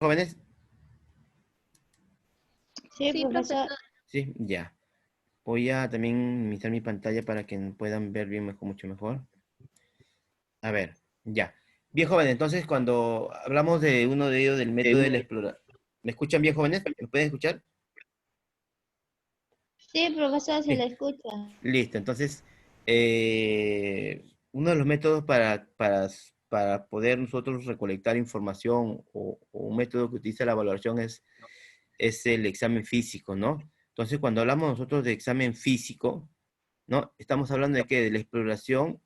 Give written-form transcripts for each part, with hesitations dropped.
Jóvenes, Sí, Sí, profesor. profesor. sí, ya. Voy a también minimizar mi pantalla para que puedan ver bien mucho mejor. A ver, ya. Bien, jóvenes, entonces cuando hablamos de uno de ellos, del método de la exploración. ¿Me escuchan bien, jóvenes? ¿Me pueden escuchar? Sí, profesor, se le Sí, escucha. listo. Entonces, uno de los métodos para poder nosotros recolectar información o un método que utiliza la evaluación es el examen físico, ¿no? Entonces, cuando hablamos nosotros de examen físico, ¿no? Estamos hablando de qué, de la exploración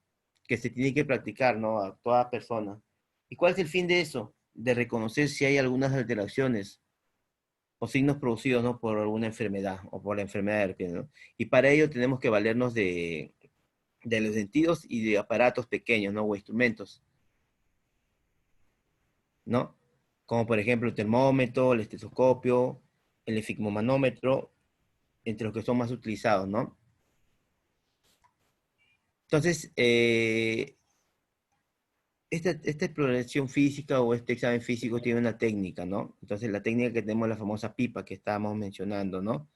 que se tiene que practicar, ¿no? A toda persona. ¿Y cuál es el fin de eso? De reconocer si hay algunas alteraciones o signos producidos, ¿no? Por alguna enfermedad o por la enfermedad de herpes, ¿no? Y para ello tenemos que valernos de los sentidos y de aparatos pequeños, ¿no? O instrumentos, ¿no? Como por ejemplo el termómetro, el estetoscopio, el efigmomanómetro, entre los que son más utilizados, ¿no? Entonces, esta exploración física o este examen físico tiene una técnica, ¿no? Entonces, la técnica que tenemos es la famosa pipa que estábamos mencionando, ¿no?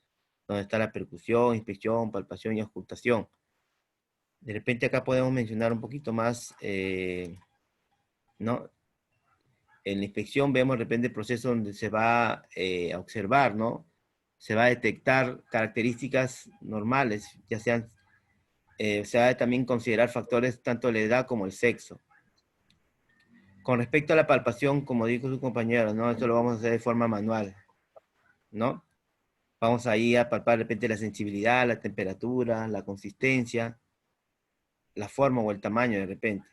Donde está la percusión, inspección, palpación y auscultación. De repente acá podemos mencionar un poquito más, ¿no? En la inspección vemos de repente el proceso donde se va a observar, ¿no? Se va a detectar características normales, ya sean, se va a también considerar factores tanto la edad como el sexo. Con respecto a la palpación, como dijo su compañero, ¿no? Esto lo vamos a hacer de forma manual, ¿no? Vamos ahí a palpar de repente la sensibilidad, la temperatura, la consistencia, la forma o el tamaño de repente.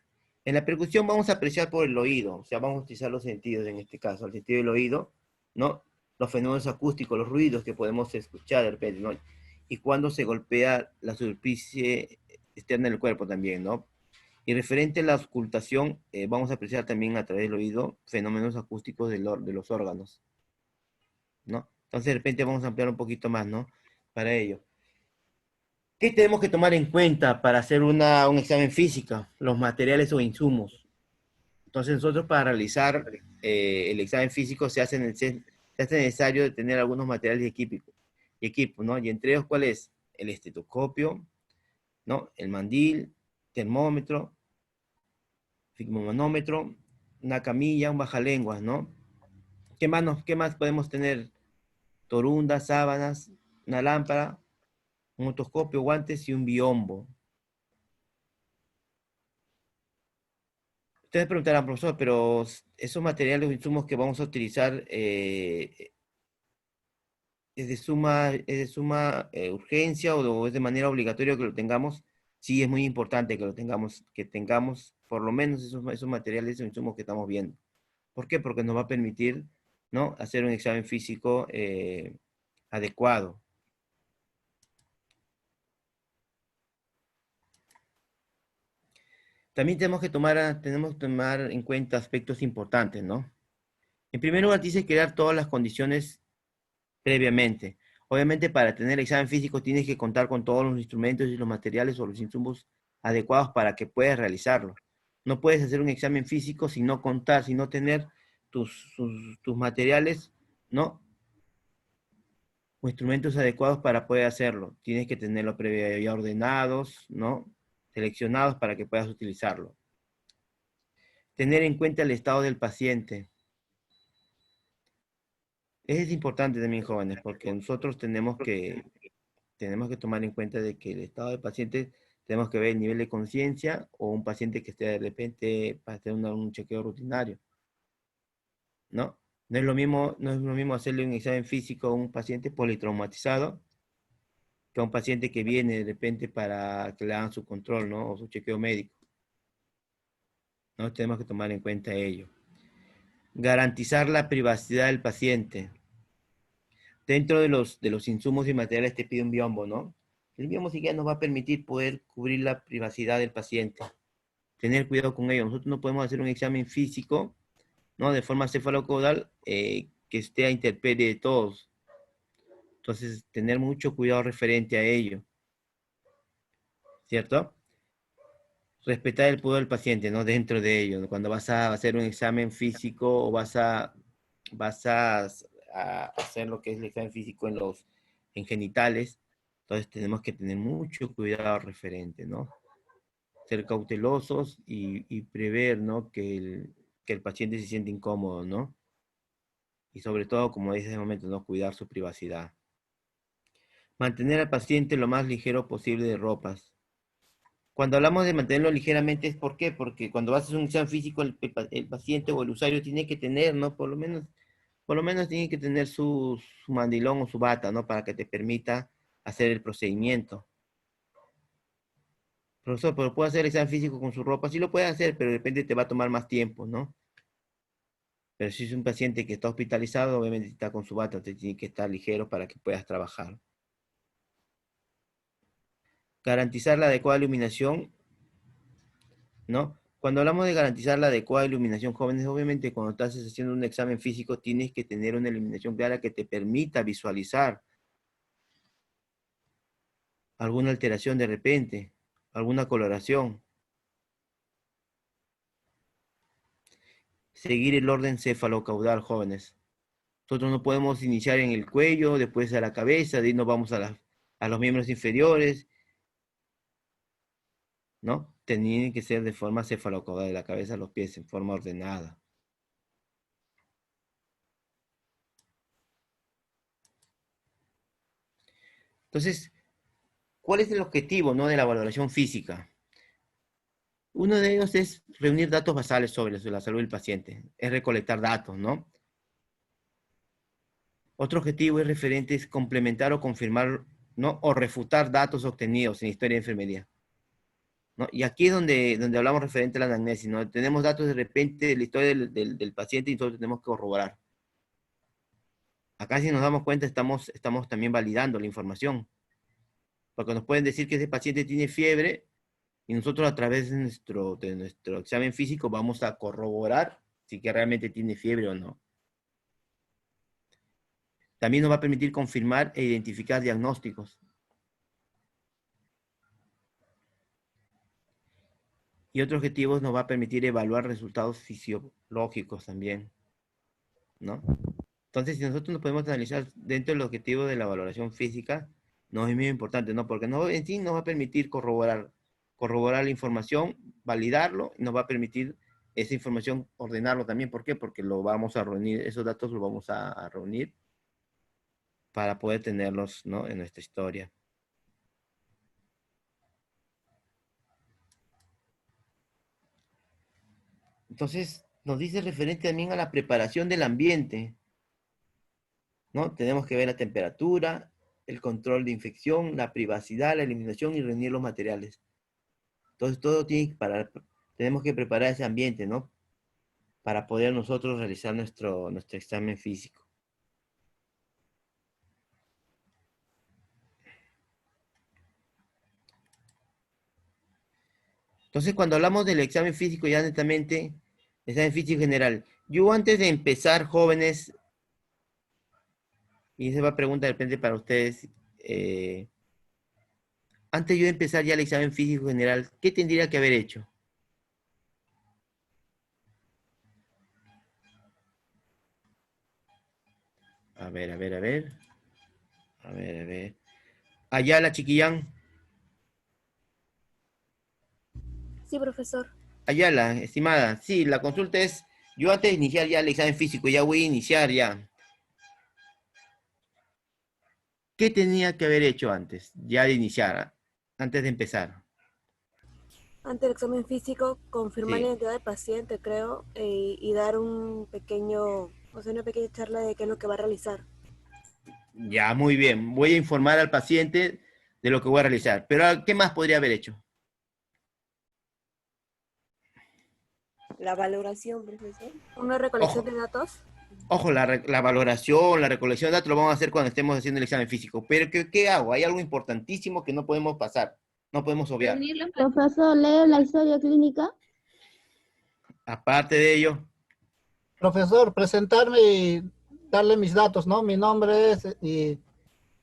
En la percusión vamos a apreciar por el oído, o sea, vamos a utilizar los sentidos en este caso, el sentido del oído, ¿no? Los fenómenos acústicos, los ruidos que podemos escuchar de repente, ¿no? Y cuando se golpea la superficie externa del cuerpo también, ¿no? Y referente a la auscultación, vamos a apreciar también a través del oído fenómenos acústicos de los órganos, ¿no? Entonces de repente vamos a ampliar un poquito más, ¿no? Para ello. ¿Qué tenemos que tomar en cuenta para hacer un examen físico? Los materiales o insumos. Entonces nosotros para realizar el examen físico se hace necesario tener algunos materiales y equipo, ¿no? Y entre ellos, ¿cuál es? El estetoscopio, ¿no? El mandil, termómetro, manómetro, una camilla, un bajalenguas, ¿no? ¿Qué más podemos tener? Torundas, sábanas, una lámpara, un otoscopio, guantes y un biombo. Ustedes preguntarán, profesor, pero esos materiales o insumos que vamos a utilizar es de suma urgencia o es de manera obligatoria que lo tengamos. Sí, es muy importante que tengamos por lo menos esos materiales o insumos que estamos viendo. ¿Por qué? Porque nos va a permitir, ¿no? Hacer un examen físico adecuado. También tenemos que tomar en cuenta aspectos importantes, ¿no? En primer lugar, dice crear todas las condiciones previamente. Obviamente, para tener el examen físico tienes que contar con todos los instrumentos y los materiales o los insumos adecuados para que puedas realizarlo. No puedes hacer un examen físico sin no contar, sin no tener tus materiales, ¿no? O instrumentos adecuados para poder hacerlo. Tienes que tenerlos previo ya ordenados, ¿no? Seleccionados para que puedas utilizarlo. Tener en cuenta el estado del paciente. Es importante también, jóvenes, porque nosotros tenemos que tomar en cuenta de que el estado del paciente, tenemos que ver el nivel de conciencia o un paciente que esté de repente para hacer un chequeo rutinario, ¿no? No es lo mismo hacerle un examen físico a un paciente politraumatizado que a un paciente que viene de repente para que le hagan su control, ¿no? O su chequeo médico, ¿no? Tenemos que tomar en cuenta ello. Garantizar la privacidad del paciente. Dentro de los insumos y materiales te pide un biombo, ¿no? El biombo sí que nos va a permitir poder cubrir la privacidad del paciente. Tener cuidado con ello. Nosotros no podemos hacer un examen físico, ¿no? De forma cefalocaudal que esté a intemperie de todos. Entonces, tener mucho cuidado referente a ello, ¿cierto? Respetar el pudor del paciente, ¿no? Dentro de ello, ¿no? Cuando vas a hacer un examen físico o vas a vas a hacer lo que es el examen físico en genitales. Entonces tenemos que tener mucho cuidado referente, ¿no? Ser cautelosos y prever, ¿no? Que el paciente se siente incómodo, ¿no? Y sobre todo, como dice en ese momento, ¿no? Cuidar su privacidad. Mantener al paciente lo más ligero posible de ropas. Cuando hablamos de mantenerlo ligeramente, ¿es por qué? Porque cuando vas a hacer un examen físico, el paciente o el usuario tiene que tener, ¿no? Por lo menos tiene que tener su mandilón o su bata, ¿no? Para que te permita hacer el procedimiento. Profesor, pero puede hacer el examen físico con su ropa, sí lo puede hacer, pero de repente te va a tomar más tiempo, ¿no? Pero si es un paciente que está hospitalizado, obviamente está con su bata, te tiene que estar ligero para que puedas trabajar. Garantizar la adecuada iluminación, ¿no? Cuando hablamos de garantizar la adecuada iluminación, jóvenes, obviamente cuando estás haciendo un examen físico tienes que tener una iluminación clara que te permita visualizar alguna alteración de repente, alguna coloración. Seguir el orden cefalocaudal, jóvenes. Nosotros no podemos iniciar en el cuello, después a la cabeza, de ahí nos vamos a los miembros inferiores, ¿no? Tienen que ser de forma cefalocaudal, de la cabeza a los pies, en forma ordenada. Entonces, ¿cuál es el objetivo, no, de la valoración física? Uno de ellos es reunir datos basales sobre la salud del paciente, es recolectar datos, ¿no? Otro objetivo es referente, es complementar o confirmar, ¿no? O refutar datos obtenidos en historia de enfermería, ¿no? Y aquí es donde hablamos referente a la anamnesis, ¿no? Tenemos datos de repente de la historia del paciente y nosotros tenemos que corroborar. Acá si nos damos cuenta estamos también validando la información, porque nos pueden decir que ese paciente tiene fiebre y nosotros a través de nuestro examen físico vamos a corroborar si que realmente tiene fiebre o no. También nos va a permitir confirmar e identificar diagnósticos. Y otro objetivo nos va a permitir evaluar resultados fisiológicos también, ¿no? Entonces, si nosotros nos podemos analizar dentro del objetivo de la valoración física, no es muy importante, ¿no? Porque en sí nos va a permitir corroborar la información, validarlo, y nos va a permitir esa información ordenarlo también. ¿Por qué? Porque lo vamos a reunir, esos datos los vamos a reunir para poder tenerlos, ¿no? En nuestra historia. Entonces, nos dice referente también a la preparación del ambiente, ¿no? Tenemos que ver la temperatura, el control de infección, la privacidad, la eliminación y reunir los materiales. Entonces, todo tiene que parar, tenemos que preparar ese ambiente, ¿no? Para poder nosotros realizar nuestro examen físico. Entonces, cuando hablamos del examen físico, ya netamente, examen físico general, yo antes de empezar, jóvenes, y esa va a pregunta de repente para ustedes, antes yo de empezar ya el examen físico general, ¿qué tendría que haber hecho? A ver, a ver, a ver. A ver, a ver. Allá la chiquillán. Sí, profesor. Ayala, estimada, sí, la consulta es, yo antes de iniciar ya el examen físico, ya voy a iniciar ya. ¿Qué tenía que haber hecho antes, ya de iniciar, antes de empezar? Ante el examen físico, confirmar la Sí, identidad del paciente, creo, y dar un pequeño, o sea, una pequeña charla de qué es lo que va a realizar. ya, muy bien. Voy a informar al paciente de lo que voy a realizar. Pero, ¿qué más podría haber hecho? La valoración, profesor. Una recolección Ojo, de datos. ojo, la valoración, la recolección de datos lo vamos a hacer cuando estemos haciendo el examen físico. Pero, ¿qué hago? Hay algo importantísimo que no podemos pasar, no podemos obviar. Profesor, lee la historia clínica. Aparte de ello, Profesor, presentarme y darle mis datos, ¿no? Mi nombre es y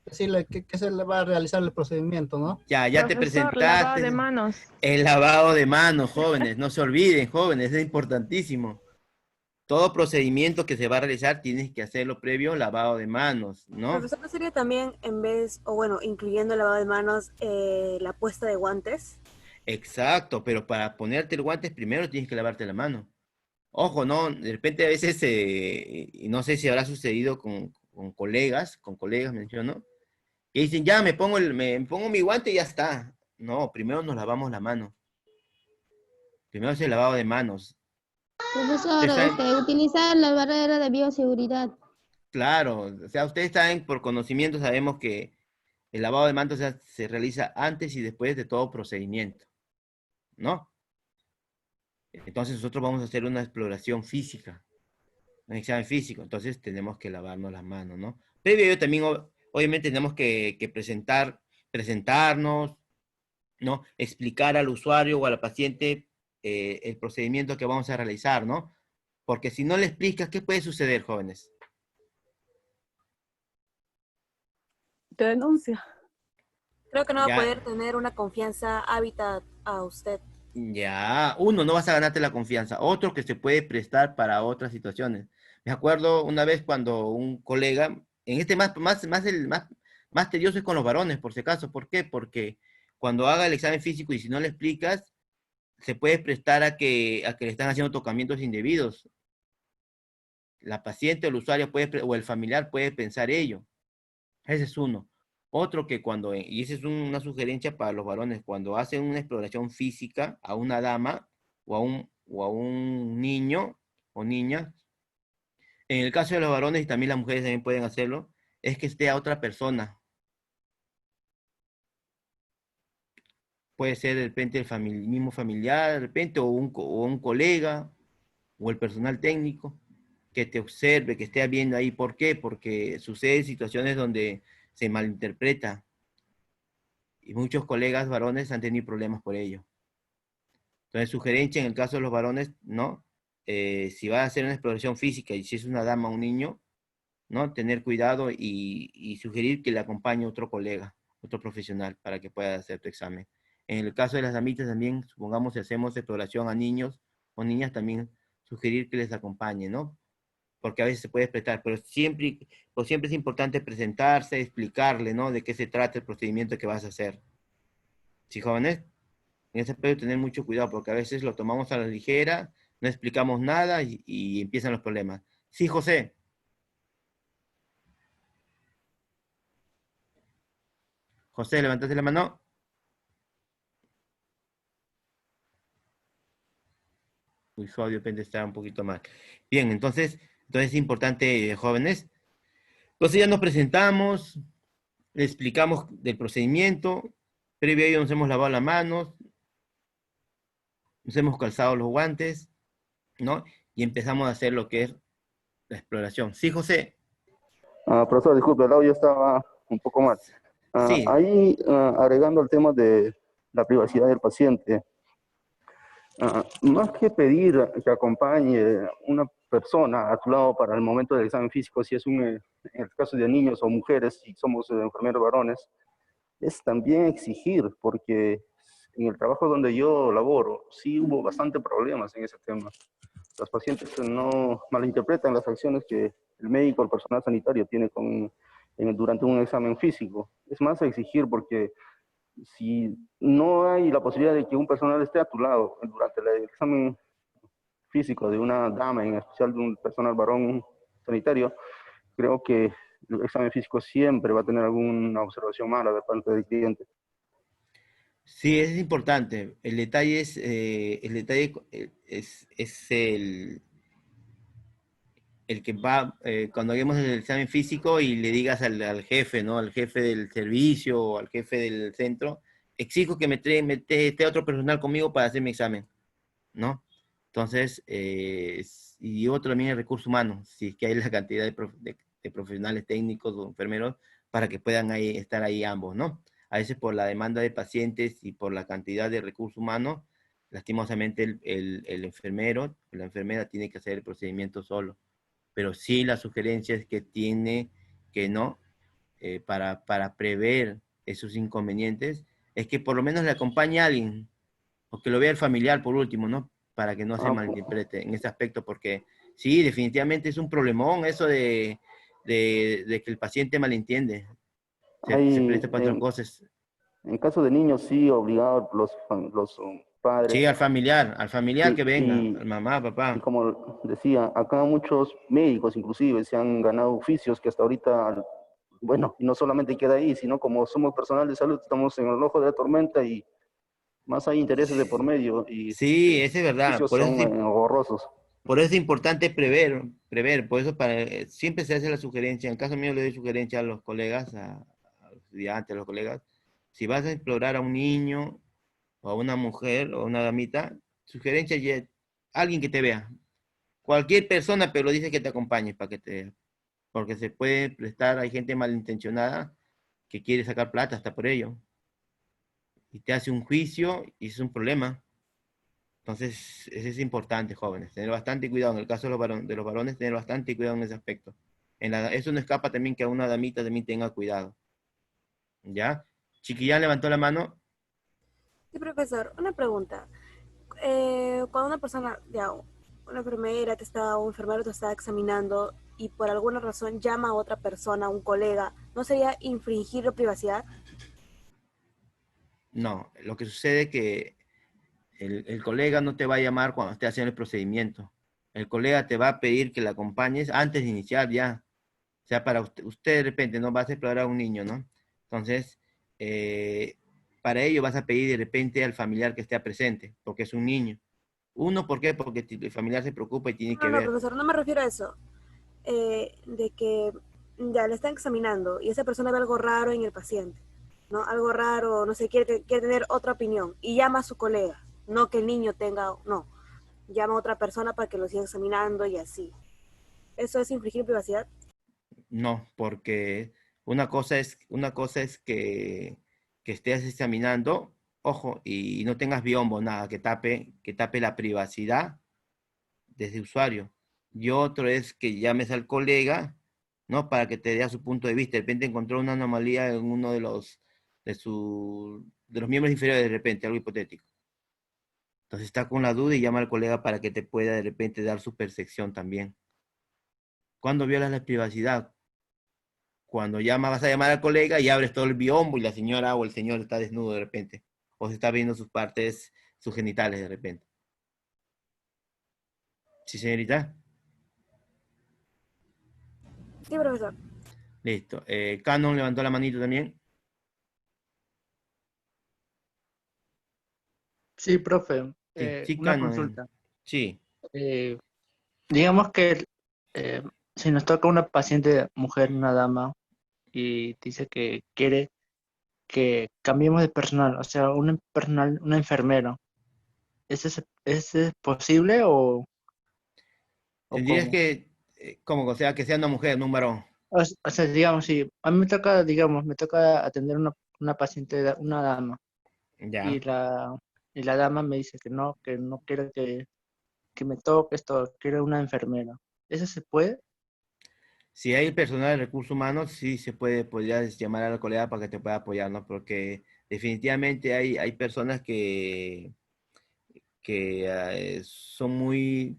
decirle que se le va a realizar el procedimiento, ¿no? ya te Profesor, lavado de presentaste. manos. El lavado de manos, jóvenes, no se olviden, jóvenes, es importantísimo. todo procedimiento que se va a realizar tienes que hacerlo previo lavado de manos, ¿no? Profesor, ¿no sería también en vez, o bueno, incluyendo el lavado de manos, la puesta de guantes? Exacto, pero para ponerte el guantes primero tienes que lavarte la mano. Ojo, ¿no? De repente a veces, y no sé si habrá sucedido con colegas, menciono, que dicen, ya me pongo mi guante y ya está. No, primero nos lavamos la mano. Primero es el lavado de manos. Profesor, Ustedes saben, utilizar la barrera de bioseguridad. claro, o sea, ustedes saben por conocimiento, sabemos que el lavado de manos se realiza antes y después de todo procedimiento, ¿no? Entonces nosotros vamos a hacer una exploración física, un examen físico, entonces tenemos que lavarnos las manos, ¿no? Previo a ello también, obviamente, tenemos que presentarnos, ¿no? Explicar al usuario o al paciente el procedimiento que vamos a realizar, ¿no? Porque si no le explicas, ¿qué puede suceder, jóvenes? Te denuncia. Creo que no va a Ya, poder tener una confianza hábitat a usted. ya, uno, no vas a ganarte la confianza, otro que se puede prestar para otras situaciones. Me acuerdo una vez cuando un colega, en este más tedioso es con los varones, por si acaso, ¿por qué? Porque cuando haga el examen físico y si no le explicas, se puede prestar a que le están haciendo tocamientos indebidos. La paciente o el usuario o el familiar puede pensar ello. Ese es uno. Otro que y esa es una sugerencia para los varones, cuando hacen una exploración física a una dama o a un niño o niña, en el caso de los varones y también las mujeres también pueden hacerlo, es que esté a otra persona. Puede ser de repente mismo familiar, de repente, o un colega, o el personal técnico, que te observe, que esté viendo ahí. ¿Por qué? Porque suceden situaciones donde se malinterpreta y muchos colegas varones han tenido problemas por ello. Entonces, sugerencia en el caso de los varones, ¿no? Si va a hacer una exploración física y si es una dama o un niño, ¿no? Tener cuidado y sugerir que le acompañe otro colega, otro profesional, para que pueda hacer tu examen. En el caso de las damitas también, supongamos si hacemos exploración a niños o niñas, también sugerir que les acompañe, ¿no? Porque a veces se puede prestar, pero siempre es importante presentarse, explicarle, ¿no? De qué se trata el procedimiento que vas a hacer. ¿Sí, jóvenes? En ese aspecto tener mucho cuidado, porque a veces lo tomamos a la ligera, no explicamos nada y empiezan los problemas. Sí, José. José, levantaste la mano. Uy, su audio de repente está un poquito mal. Bien, entonces es importante, jóvenes. Entonces ya nos presentamos, le explicamos del procedimiento, previo a ello nos hemos lavado las manos, nos hemos calzado los guantes, ¿no? Y empezamos a hacer lo que es la exploración. Sí, José. Profesor, disculpe, el audio estaba un poco mal. Sí, Ahí, agregando el tema de la privacidad del paciente, más que pedir que acompañe una persona a tu lado para el momento del examen físico, si es en el caso de niños o mujeres, si somos enfermeros varones, es también exigir, porque en el trabajo donde yo laboro, sí hubo bastante problemas en ese tema. Los pacientes no malinterpretan las acciones que el médico o el personal sanitario tiene durante un examen físico. Es más exigir porque si no hay la posibilidad de que un personal esté a tu lado durante el examen físico de una dama, en especial de un personal varón sanitario, creo que el examen físico siempre va a tener alguna observación mala de parte del cliente. sí, es importante. El detalle es el que va, cuando hagamos el examen físico y le digas al jefe, ¿no? Al jefe del servicio o al jefe del centro, exijo que esté otro personal conmigo para hacer mi examen, ¿no? Entonces, y otro también el recurso humano, si es que hay la cantidad de profesionales técnicos o enfermeros para que puedan estar ahí ambos, ¿no? A veces por la demanda de pacientes y por la cantidad de recursos humanos, lastimosamente el enfermero o la enfermera tiene que hacer el procedimiento solo. Pero sí la sugerencia es que tiene que no, para prever esos inconvenientes, es que por lo menos le acompañe a alguien, o que lo vea el familiar por último, ¿no? Para que no se Ah, malinterprete en ese aspecto, porque Sí, definitivamente es un problemón eso de que el paciente malentiende. Se Hay, presta para otras cosas. en caso de niños, sí, obligado los Sí, padres. al familiar que Sí, venga, mamá, y papá. como decía, acá muchos médicos inclusive se han ganado oficios que hasta ahorita, bueno, y no solamente queda ahí, sino como somos personal de salud, estamos en el ojo de la tormenta y más hay intereses de por medio y Sí, eso es verdad. oficios son horrorosos. Por eso es importante prever. Por eso siempre se hace la sugerencia. En el caso mío le doy sugerencia a los colegas, a los estudiantes, a los colegas. Si vas a explorar a un niño o a una mujer o una damita, sugerencia alguien que te vea. Cualquier persona, pero dice que te acompañe para que te, porque se puede prestar, hay gente malintencionada que quiere sacar plata hasta por ello y te hace un juicio y es un problema. Entonces, eso es importante, jóvenes, tener bastante cuidado. En el caso de los varones, tener bastante cuidado en ese aspecto. Eso no escapa también que a una damita también tenga cuidado. ¿Ya? Chiquillán levantó la mano. Sí, profesor, una pregunta. Cuando una persona, ya, una enfermera te está, o un enfermero te está examinando y por alguna razón llama a otra persona, a un colega, ¿no sería infringir la privacidad? No, lo que sucede es que el colega no te va a llamar cuando esté haciendo el procedimiento. El colega te va a pedir que le acompañes antes de iniciar ya. O sea, para usted de repente no vas a explorar a un niño, ¿no? Entonces, eh, para ello vas a pedir de repente al familiar que esté presente, porque es un niño. Uno, ¿por qué? Porque el familiar se preocupa y tiene No, que no, ver. profesor, no me refiero a eso. De que ya le están examinando y esa persona ve algo raro en el paciente, ¿no? Algo raro, no sé, quiere tener otra opinión y llama a su colega, no que el niño tenga, no, llama a otra persona para que lo siga examinando y así. ¿Eso es infringir privacidad? No, porque una cosa es que estés examinando, ojo, y no tengas biombo, nada, que tape la privacidad desde usuario. Y otro es que llames al colega, ¿no? Para que te dé su punto de vista. De repente encontró una anomalía en uno de los miembros inferiores, de repente, algo hipotético. Entonces está con la duda y llama al colega para que te pueda de repente dar su percepción también. ¿Cuándo violas la privacidad? Cuando vas a llamar al colega y abres todo el biombo y la señora o el señor está desnudo de repente. O se está viendo sus partes, sus genitales de repente. ¿Sí, señorita? Sí, profesor. Listo. Canon levantó la manito también. Sí, profe, Sí, sí, una Canon. consulta. Sí. Eh, digamos que eh, si nos toca una paciente mujer, una dama, y dice que quiere que cambiemos de personal, o sea, un personal, una enfermera, ¿ese es posible o Tendrías cómo? que, como, o sea, que sea una mujer, no un varón. O sea, digamos, si a mí me toca, digamos, me toca atender una paciente, una dama, y Ya. la dama me dice que no quiere que me toque esto, quiere una enfermera. ¿Eso se puede? Si hay personal de recursos humanos, sí podrías llamar a la colega para que te pueda apoyar, ¿no? Porque definitivamente hay personas que son muy,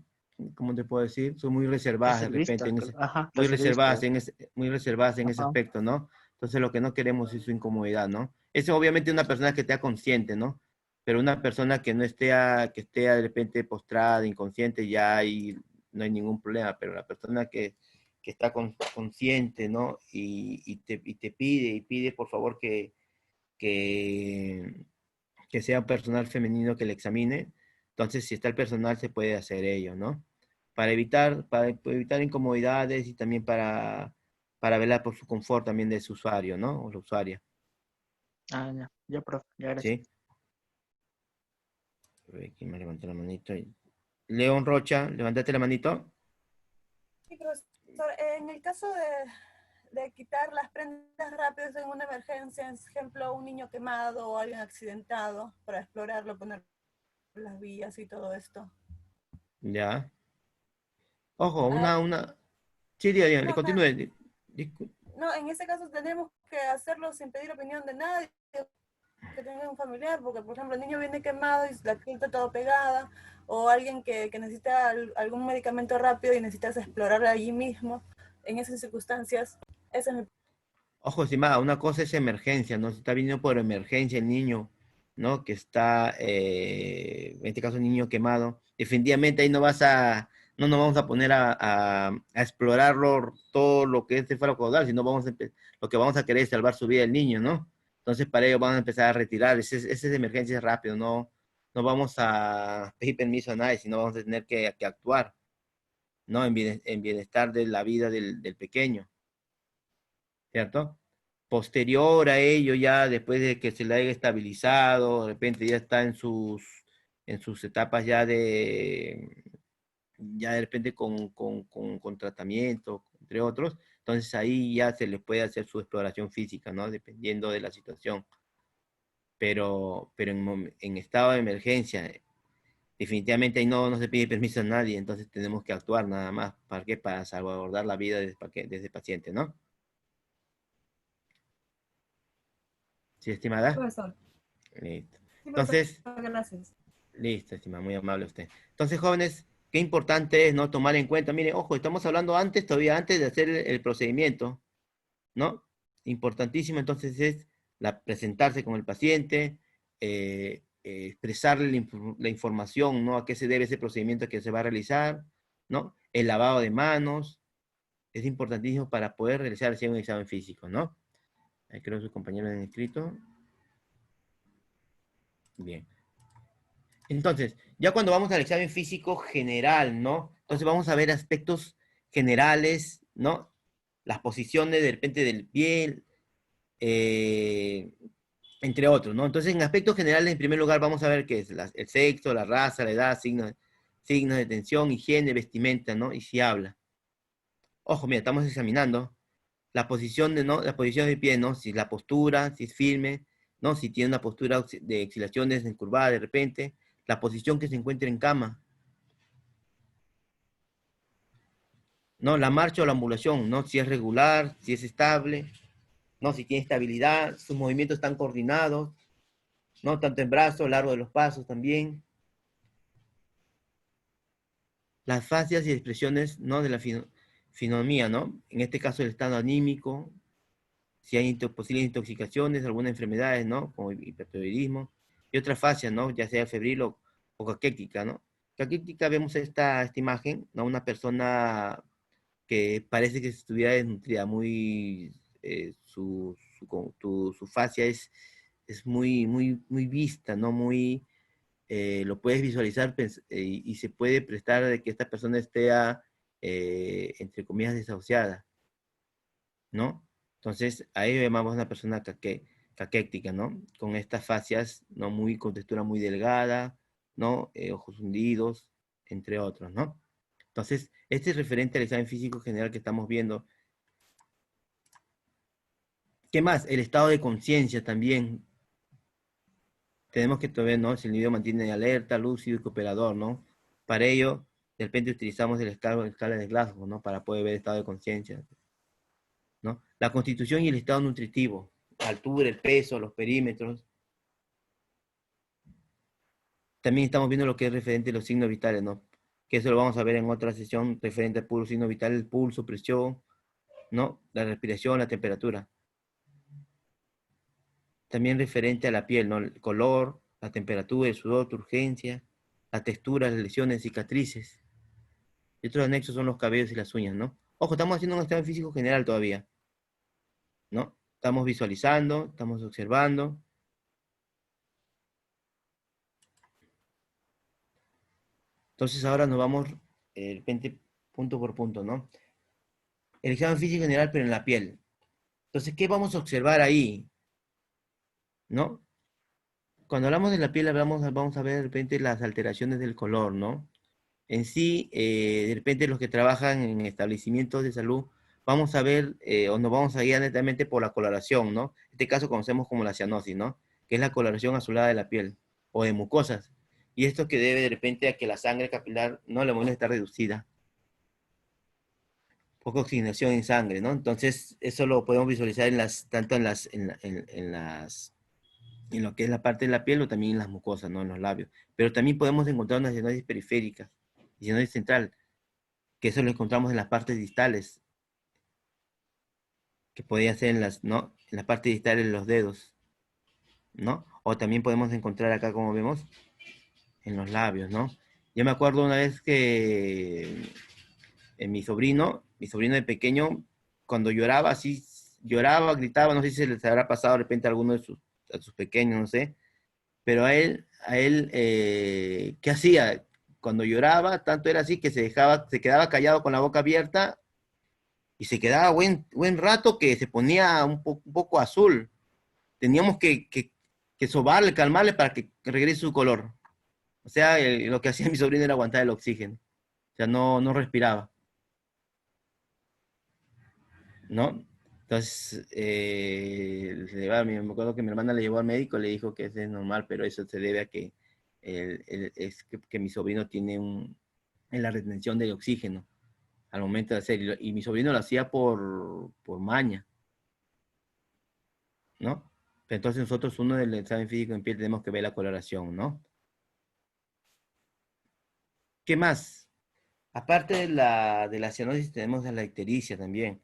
¿cómo te puedo decir? Son muy reservadas de repente, Reservistas, ajá, reservistas. muy reservadas en ese Ajá. aspecto, ¿no? Entonces lo que no queremos es su incomodidad, ¿no? Es obviamente una persona que esté consciente, ¿no? Pero una persona que no esté de repente postrada, inconsciente, ya ahí no hay ningún problema, pero la persona que está consciente, ¿no? Y te pide por favor que, que sea un personal femenino que le examine. Entonces, si está el personal, se puede hacer ello, ¿no? Para evitar incomodidades y también para velar por su confort también de su usuario, ¿no? O la usuaria, Ah, ya, profe, ya, gracias. ¿sí? A ver, ¿quién me levantó la manito? León Rocha, levantate la manito. Sí, profesor, en el caso de quitar las prendas rápidas en una emergencia, por ejemplo, un niño quemado o alguien accidentado, para explorarlo, poner las vías y todo esto. Ya. Ojo, Ah, Sí, le no, continúe. no, en ese caso tenemos que hacerlo sin pedir opinión de nadie, que tenga un familiar, porque por ejemplo el niño viene quemado y la piel está todo pegada, o alguien que necesita algún medicamento rápido y necesitas explorar allí mismo, en esas circunstancias, ese es mi... Ojo, estimada, una cosa es emergencia, ¿no? Si está viniendo por emergencia el niño, ¿no? Que está, en este caso, niño quemado. Definitivamente ahí no nos vamos a poner a explorarlo todo lo que este fuera caudal, sino lo que vamos a querer es salvar su vida del niño, ¿no? Entonces, para ello vamos a empezar a retirar. Ese es de emergencia rápido, no vamos a pedir permiso a nadie, sino vamos a tener que actuar, ¿no? En bienestar de la vida del pequeño. ¿Cierto? Posterior a ello, ya después de que se le haya estabilizado, de repente ya está en sus etapas ya de repente con tratamiento, entre otros, entonces ahí ya se le puede hacer su exploración física, ¿no? Dependiendo de la situación. Pero en estado de emergencia, definitivamente ahí no se pide permiso a nadie, entonces tenemos que actuar nada más. ¿Para qué? Para salvaguardar la vida de ese paciente, ¿no? ¿Sí, estimada? Profesor. Listo. Sí, profesor, Entonces, gracias. listo, estimada, muy amable usted. Entonces, jóvenes, qué importante es, ¿no? Tomar en cuenta, mire, ojo, estamos hablando todavía antes de hacer el procedimiento, ¿no? Importantísimo, entonces, es presentarse con el paciente, expresarle la información, ¿no? A qué se debe ese procedimiento que se va a realizar, ¿no? El lavado de manos, es importantísimo para poder realizar así un examen físico, ¿no? Ahí creo que sus compañeros han escrito. Bien. Entonces, ya cuando vamos al examen físico general, ¿no? Entonces vamos a ver aspectos generales, ¿no? Las posiciones de repente del piel, entre otros, ¿no? Entonces, en aspectos generales, en primer lugar, vamos a ver qué es el sexo, la raza, la edad, signos de tensión, higiene, vestimenta, ¿no? Y si habla. Ojo, mira, estamos examinando la posición ¿no? La posición de pie, ¿no? Si la postura, si es firme, ¿no? Si tiene una postura de exhilaciones encurvada de repente, la posición que se encuentra en cama, ¿no? La marcha o la ambulación, ¿no? Si es regular, si es estable, ¿no? Si tiene estabilidad, sus movimientos están coordinados, ¿no? Tanto en brazos, largo de los pasos también. Las fascias y expresiones, ¿no? De la finomía, ¿no? En este caso el estado anímico, si hay posibles intoxicaciones, algunas enfermedades, ¿no? Como hipertiroidismo, y otras fascias, ¿no? Ya sea febril o caquética, ¿no? Caquética vemos esta imagen, ¿no? Una persona que parece que estuviera desnutrida, su fascia es muy vista, ¿no? Lo puedes visualizar y se puede prestar de que esta persona esté, entre comillas, desahuciada, ¿no? Entonces, ahí vemos a una persona caquéctica, ¿no? Con estas fascias, ¿no? Con textura muy delgada, ¿no? Ojos hundidos, entre otros, ¿no? Entonces, este es referente al examen físico general que estamos viendo. ¿Qué más? El estado de conciencia también. Tenemos que ver, ¿no? Si el individuo mantiene alerta, lúcido y cooperador, ¿no? Para ello, de repente utilizamos la escala de Glasgow, ¿no? Para poder ver el estado de conciencia, ¿no? La constitución y el estado nutritivo, la altura, el peso, los perímetros. También estamos viendo lo que es referente a los signos vitales, ¿no? Que eso lo vamos a ver en otra sesión referente al puro signo vital, el pulso, presión, ¿no? La respiración, la temperatura. También referente a la piel, ¿no? El color, la temperatura, el sudor, urgencia, la textura, las lesiones, cicatrices. Y otros anexos son los cabellos y las uñas, ¿no? Ojo, estamos haciendo un examen físico general todavía, ¿no? Estamos visualizando, estamos observando. Entonces ahora nos vamos, de repente, punto por punto, ¿no? El examen físico general, pero en la piel. Entonces, ¿qué vamos a observar ahí? ¿No? Cuando hablamos de la piel, vamos a ver de repente las alteraciones del color, ¿no? En sí, de repente los que trabajan en establecimientos de salud, vamos a ver o nos vamos a guiar netamente por la coloración, ¿no? En este caso conocemos como la cianosis, ¿no? Que es la coloración azulada de la piel o de mucosas. Y esto que debe de repente a que la sangre capilar, no, la muela está reducida. Poca oxigenación en sangre, ¿no? Entonces, eso lo podemos visualizar tanto en en lo que es la parte de la piel o también en las mucosas, ¿no? En los labios. Pero también podemos encontrar una cianosis periférica y cianosis central, que eso lo encontramos en las partes distales, que podría ser en las, ¿no? En la parte distal de los dedos, ¿no? O también podemos encontrar acá, como vemos, en los labios, ¿no? Yo me acuerdo una vez que mi sobrino de pequeño, cuando lloraba, así, lloraba, gritaba, no sé si se les habrá pasado de repente a alguno de a sus pequeños, no sé, pero ¿qué hacía? Cuando lloraba, tanto era así que se quedaba callado con la boca abierta y se quedaba buen rato que se ponía un poco azul. Teníamos que sobarle, calmarle para que regrese su color. O sea, lo que hacía mi sobrino era aguantar el oxígeno. O sea, no respiraba, ¿no? Entonces, me acuerdo que mi hermana le llevó al médico, le dijo que eso es normal, pero eso se debe a que, que mi sobrino tiene en la retención de oxígeno al momento de hacerlo. Y mi sobrino lo hacía por maña, ¿no? Pero entonces nosotros, uno del examen físico en piel, tenemos que ver la coloración, ¿no? ¿Qué más? Aparte de la cianosis, tenemos la ictericia también.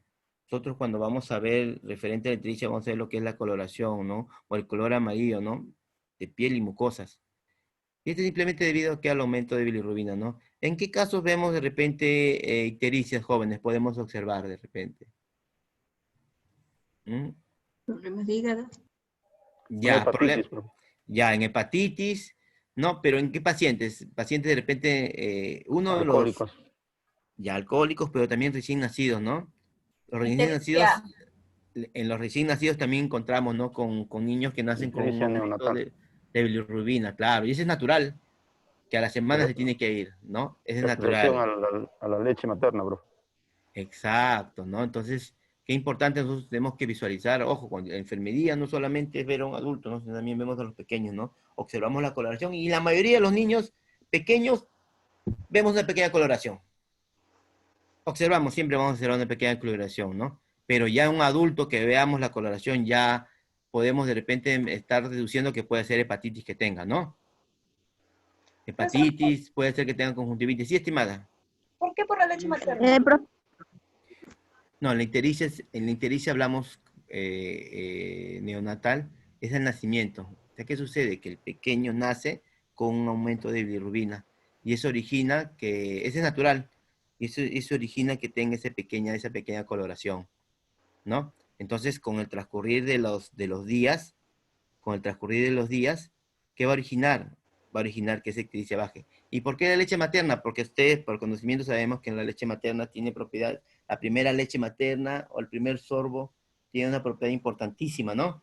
Nosotros cuando vamos a ver referente a la ictericia, vamos a ver lo que es la coloración, ¿no? O el color amarillo, ¿no? De piel y mucosas. Y esto es simplemente debido a que al aumento de bilirrubina, ¿no? ¿En qué casos vemos de repente ictericias jóvenes? Podemos observar de repente. ¿Mm? Problemas de hígado. Una Ya, hepatitis, bro. ya, en hepatitis, ¿no? Pero ¿en qué pacientes? Pacientes de repente, uno de los Alcohólicos. ya alcohólicos, pero también recién nacidos, ¿no? Los recién nacidos, Ictericia. en los recién nacidos también encontramos, ¿no? Con niños que nacen con un Ictericia aumento neonatal. de bilirrubina, claro. Y eso es natural, que a la semana se Correcto. tiene que ir, ¿no? Eso es Exposición natural. a la leche materna, bro. Exacto, ¿no? Entonces, qué importante nosotros tenemos que visualizar, ojo, con la enfermería no solamente es ver a un adulto, ¿no? Sino también vemos a los pequeños, ¿no? Observamos la coloración y la mayoría de los niños pequeños vemos una pequeña coloración. Observamos, siempre vamos a observar una pequeña coloración, ¿no? Pero ya un adulto que veamos la coloración, ya podemos de repente estar deduciendo que puede ser hepatitis que tenga, ¿no? Profesor, Hepatitis, puede ser que tenga conjuntivitis. Sí, estimada. ¿por qué por la leche materna? No, en la ictericia hablamos neonatal, es el nacimiento. O sea, ¿qué sucede? Que el pequeño nace con un aumento de bilirrubina y eso origina que, ese es natural, y eso origina que tenga esa pequeña coloración, ¿no? Entonces, con el transcurrir de los días, con el transcurrir de los días, ¿qué va a originar? Va a originar que esa ictericia baje. ¿Y por qué la leche materna? Porque ustedes, por conocimiento, sabemos que la leche materna tiene propiedad, la primera leche materna o el primer sorbo tiene una propiedad importantísima, ¿no?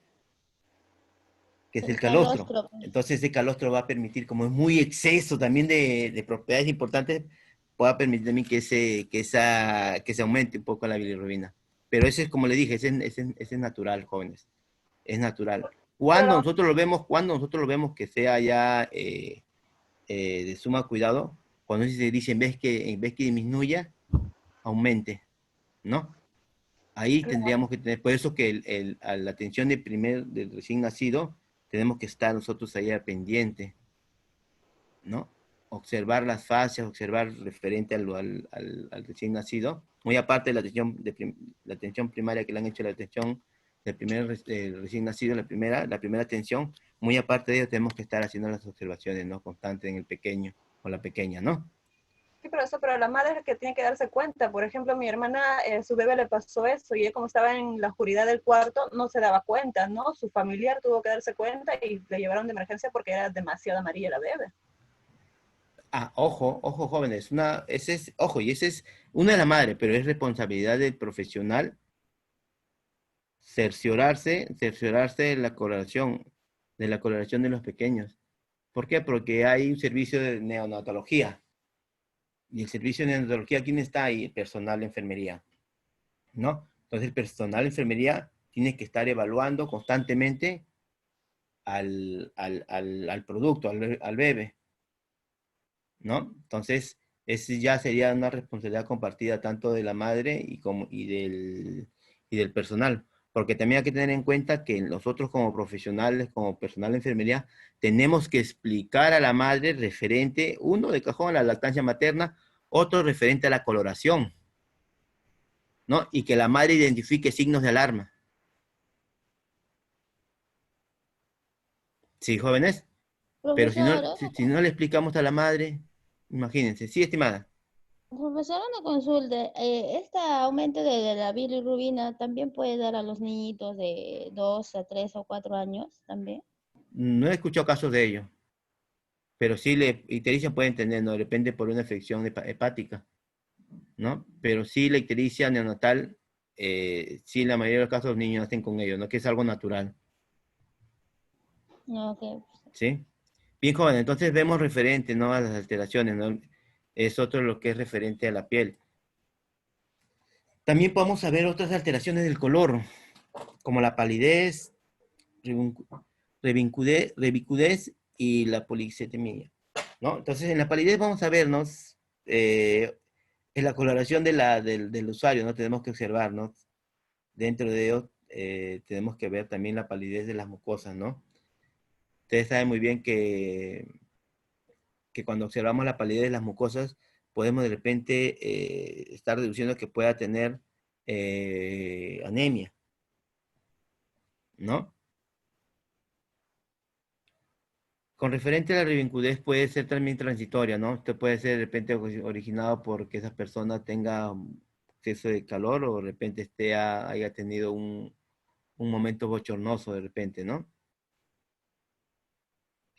Que es el El calostro. calostro. Entonces ese calostro va a permitir, como es muy exceso también de propiedades importantes, pueda permitir también que se aumente un poco la bilirrubina. Pero ese es, como le dije, ese es natural, jóvenes. Es natural. Pero, Cuando nosotros lo vemos que sea ya de suma cuidado, cuando se dice en vez que disminuya, aumente, ¿no? Ahí tendríamos que tener, por eso que a la atención del recién nacido, tenemos que estar nosotros ahí al pendiente, ¿no? Observar las fases, observar referente al recién nacido, muy aparte de la atención primaria que le han hecho la atención del recién nacido, la primera atención, muy aparte de ello tenemos que estar haciendo las observaciones, ¿no? Constantes en el pequeño o la pequeña, ¿no? sí, profesor, pero la madre es la que tiene que darse cuenta. Por ejemplo, mi hermana, su bebé le pasó eso y ella como estaba en la oscuridad del cuarto, no se daba cuenta, ¿no? Su familiar tuvo que darse cuenta y le llevaron de emergencia porque era demasiado amarilla la bebé. Ah, ojo, jóvenes, y ese es una de la madre, pero es responsabilidad del profesional cerciorarse de la coloración de los pequeños. ¿Por qué? Porque hay un servicio de neonatología. Y el servicio de neonatología, ¿quién está ahí? El personal de enfermería, ¿no? Entonces el personal de enfermería tiene que estar evaluando constantemente al producto, al bebé, ¿no? Entonces, ese ya sería una responsabilidad compartida tanto de la madre y del personal. porque también hay que tener en cuenta que nosotros como profesionales, como personal de enfermería, tenemos que explicar a la madre referente, uno de cajón a la lactancia materna, otro referente a la coloración, ¿no? Y que la madre identifique signos de alarma. Sí, jóvenes, pero Profesora, si no le explicamos a la madre, imagínense. Sí, estimada. profesora, una consulta. ¿Este aumento de la bilirrubina también puede dar a los niñitos de 2 a 3 o 4 años también? No he escuchado casos de ello, pero sí, ictericia pueden tener, ¿no? Depende por una infección hepática, ¿no? Pero sí, la ictericia neonatal, sí, la mayoría de los casos los niños nacen con ello, ¿no? Que es algo natural, No, ok. ¿sí? Bien, joven, entonces vemos referente, ¿no? A las alteraciones, ¿no? Es otro lo que es referente a la piel. También podemos saber otras alteraciones del color, como la palidez, revicudez y la policetemia, ¿no? Entonces, en la palidez vamos a vernos en la coloración del usuario, ¿no? Tenemos que observarnos. Dentro de ello, tenemos que ver también la palidez de las mucosas, ¿no? Ustedes saben muy bien que cuando observamos la palidez de las mucosas, podemos de repente estar deduciendo que pueda tener anemia, ¿no? Con referente a la revincudez puede ser también transitoria, ¿no? Esto puede ser de repente originado porque esa persona tenga exceso de calor o de repente haya tenido un momento bochornoso de repente, ¿no?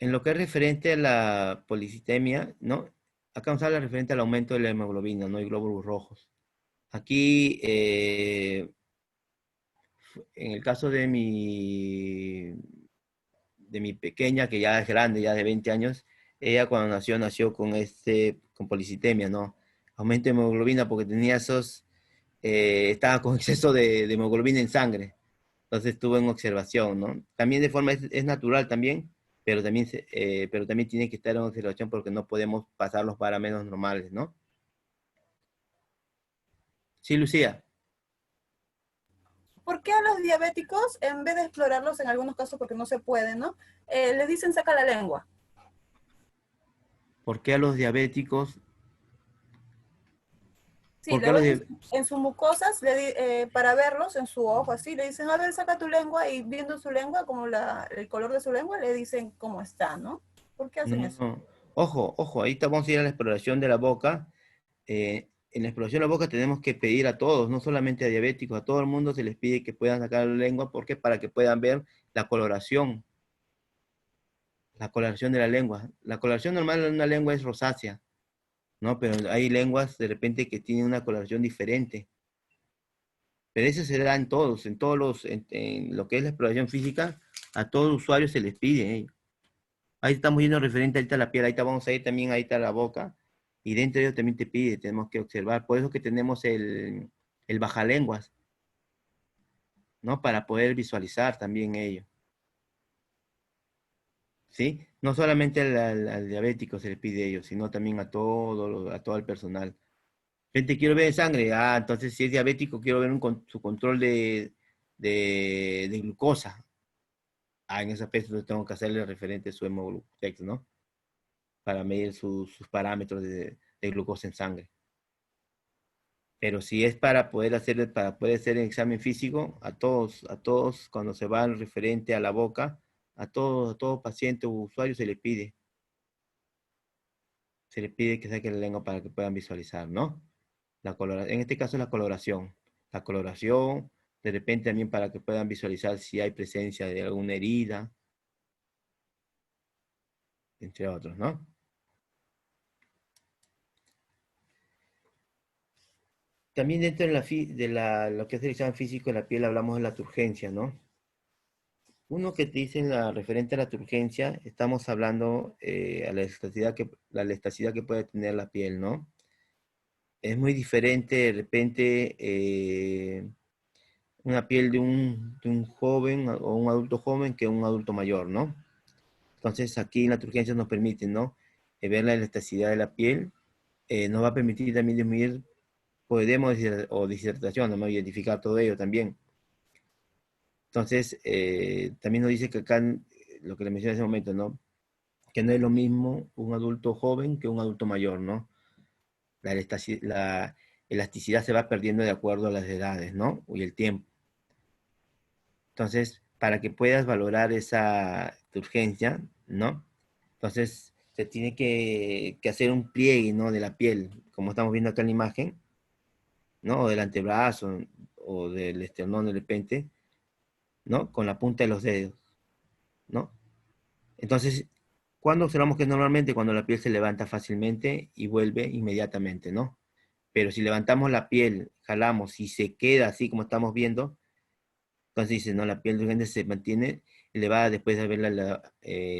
En lo que es referente a la policitemia, ¿no? Acá vamos a hablar referente al aumento de la hemoglobina, ¿no? Y glóbulos rojos. Aquí, en el caso de mi pequeña, que ya es grande, ya de 20 años, ella cuando nació con policitemia, ¿no? Aumento de hemoglobina porque estaba con exceso de hemoglobina en sangre. Entonces estuvo en observación, ¿no? También de forma es natural también, pero también tiene que estar en observación porque no podemos pasar los parámetros normales, ¿no? Sí, Lucía. ¿Por qué a los diabéticos, en vez de explorarlos en algunos casos, porque no se puede, ¿no? Les dicen saca la lengua. ¿Por qué a los diabéticos? Sí, ¿Por qué le a los ven diabéticos? en sus mucosas para verlos en su ojo, así, le dicen, a ver, saca tu lengua, y viendo su lengua, como el color de su lengua, le dicen cómo está, ¿no? ¿Por qué hacen eso? No. Ojo, ahí vamos a ir a la exploración de la boca. En la exploración de la boca tenemos que pedir a todos, no solamente a diabéticos, a todo el mundo se les pide que puedan sacar la lengua, porque para que puedan ver la coloración de la lengua. La coloración normal de una lengua es rosácea, ¿no? Pero hay lenguas de repente que tienen una coloración diferente. Pero eso se da en lo que es la exploración física, a todo usuario se les pide. Ahí estamos yendo referente ahorita a la piel, ahí vamos a ir también ahí está la boca, y dentro de ello también te pide, tenemos que observar. Por eso que tenemos el bajalenguas, ¿no? Para poder visualizar también ello, ¿sí? No solamente al diabético se le pide ello, sino también a todo el personal. Gente, quiero ver sangre. Ah, entonces si es diabético, quiero ver su control de glucosa. Ah, en ese aspecto tengo que hacerle referente a su hemoglucosa, ¿no? Para medir sus parámetros de glucosa en sangre. Pero si es para poder hacer el examen físico, a todos, cuando se va referente a la boca, a todo paciente o usuario se le pide que saque la lengua para que puedan visualizar, ¿no? En este caso la coloración. La coloración, de repente también para que puedan visualizar si hay presencia de alguna herida, entre otros, ¿no? También dentro lo que es el examen físico de la piel hablamos de la turgencia, ¿no? Uno que te dice referente a la turgencia, estamos hablando a la elasticidad que puede tener la piel, ¿no? Es muy diferente de repente una piel de un joven o un adulto joven que un adulto mayor, ¿no? Entonces aquí la turgencia nos permite, ¿no? Ver la elasticidad de la piel, nos va a permitir también disminuir, podemos decir, o dissertación, ¿no? Identificar todo ello también. Entonces, también nos dice que acá, lo que le mencioné hace un momento, ¿no? Que no es lo mismo un adulto joven que un adulto mayor, ¿no? La elasticidad se va perdiendo de acuerdo a las edades, ¿no? Y el tiempo. Entonces, para que puedas valorar esa urgencia, ¿no? Entonces, se tiene que hacer un pliegue, ¿no? De la piel, como estamos viendo acá en la imagen, ¿no? O del antebrazo, o del esternón de repente, ¿no? Con la punta de los dedos, ¿no? Entonces, ¿cuándo observamos que es normalmente? Cuando la piel se levanta fácilmente y vuelve inmediatamente, ¿no? Pero si levantamos la piel, jalamos y se queda así como estamos viendo, entonces dice, no, la piel de urgencia se mantiene elevada después de haberla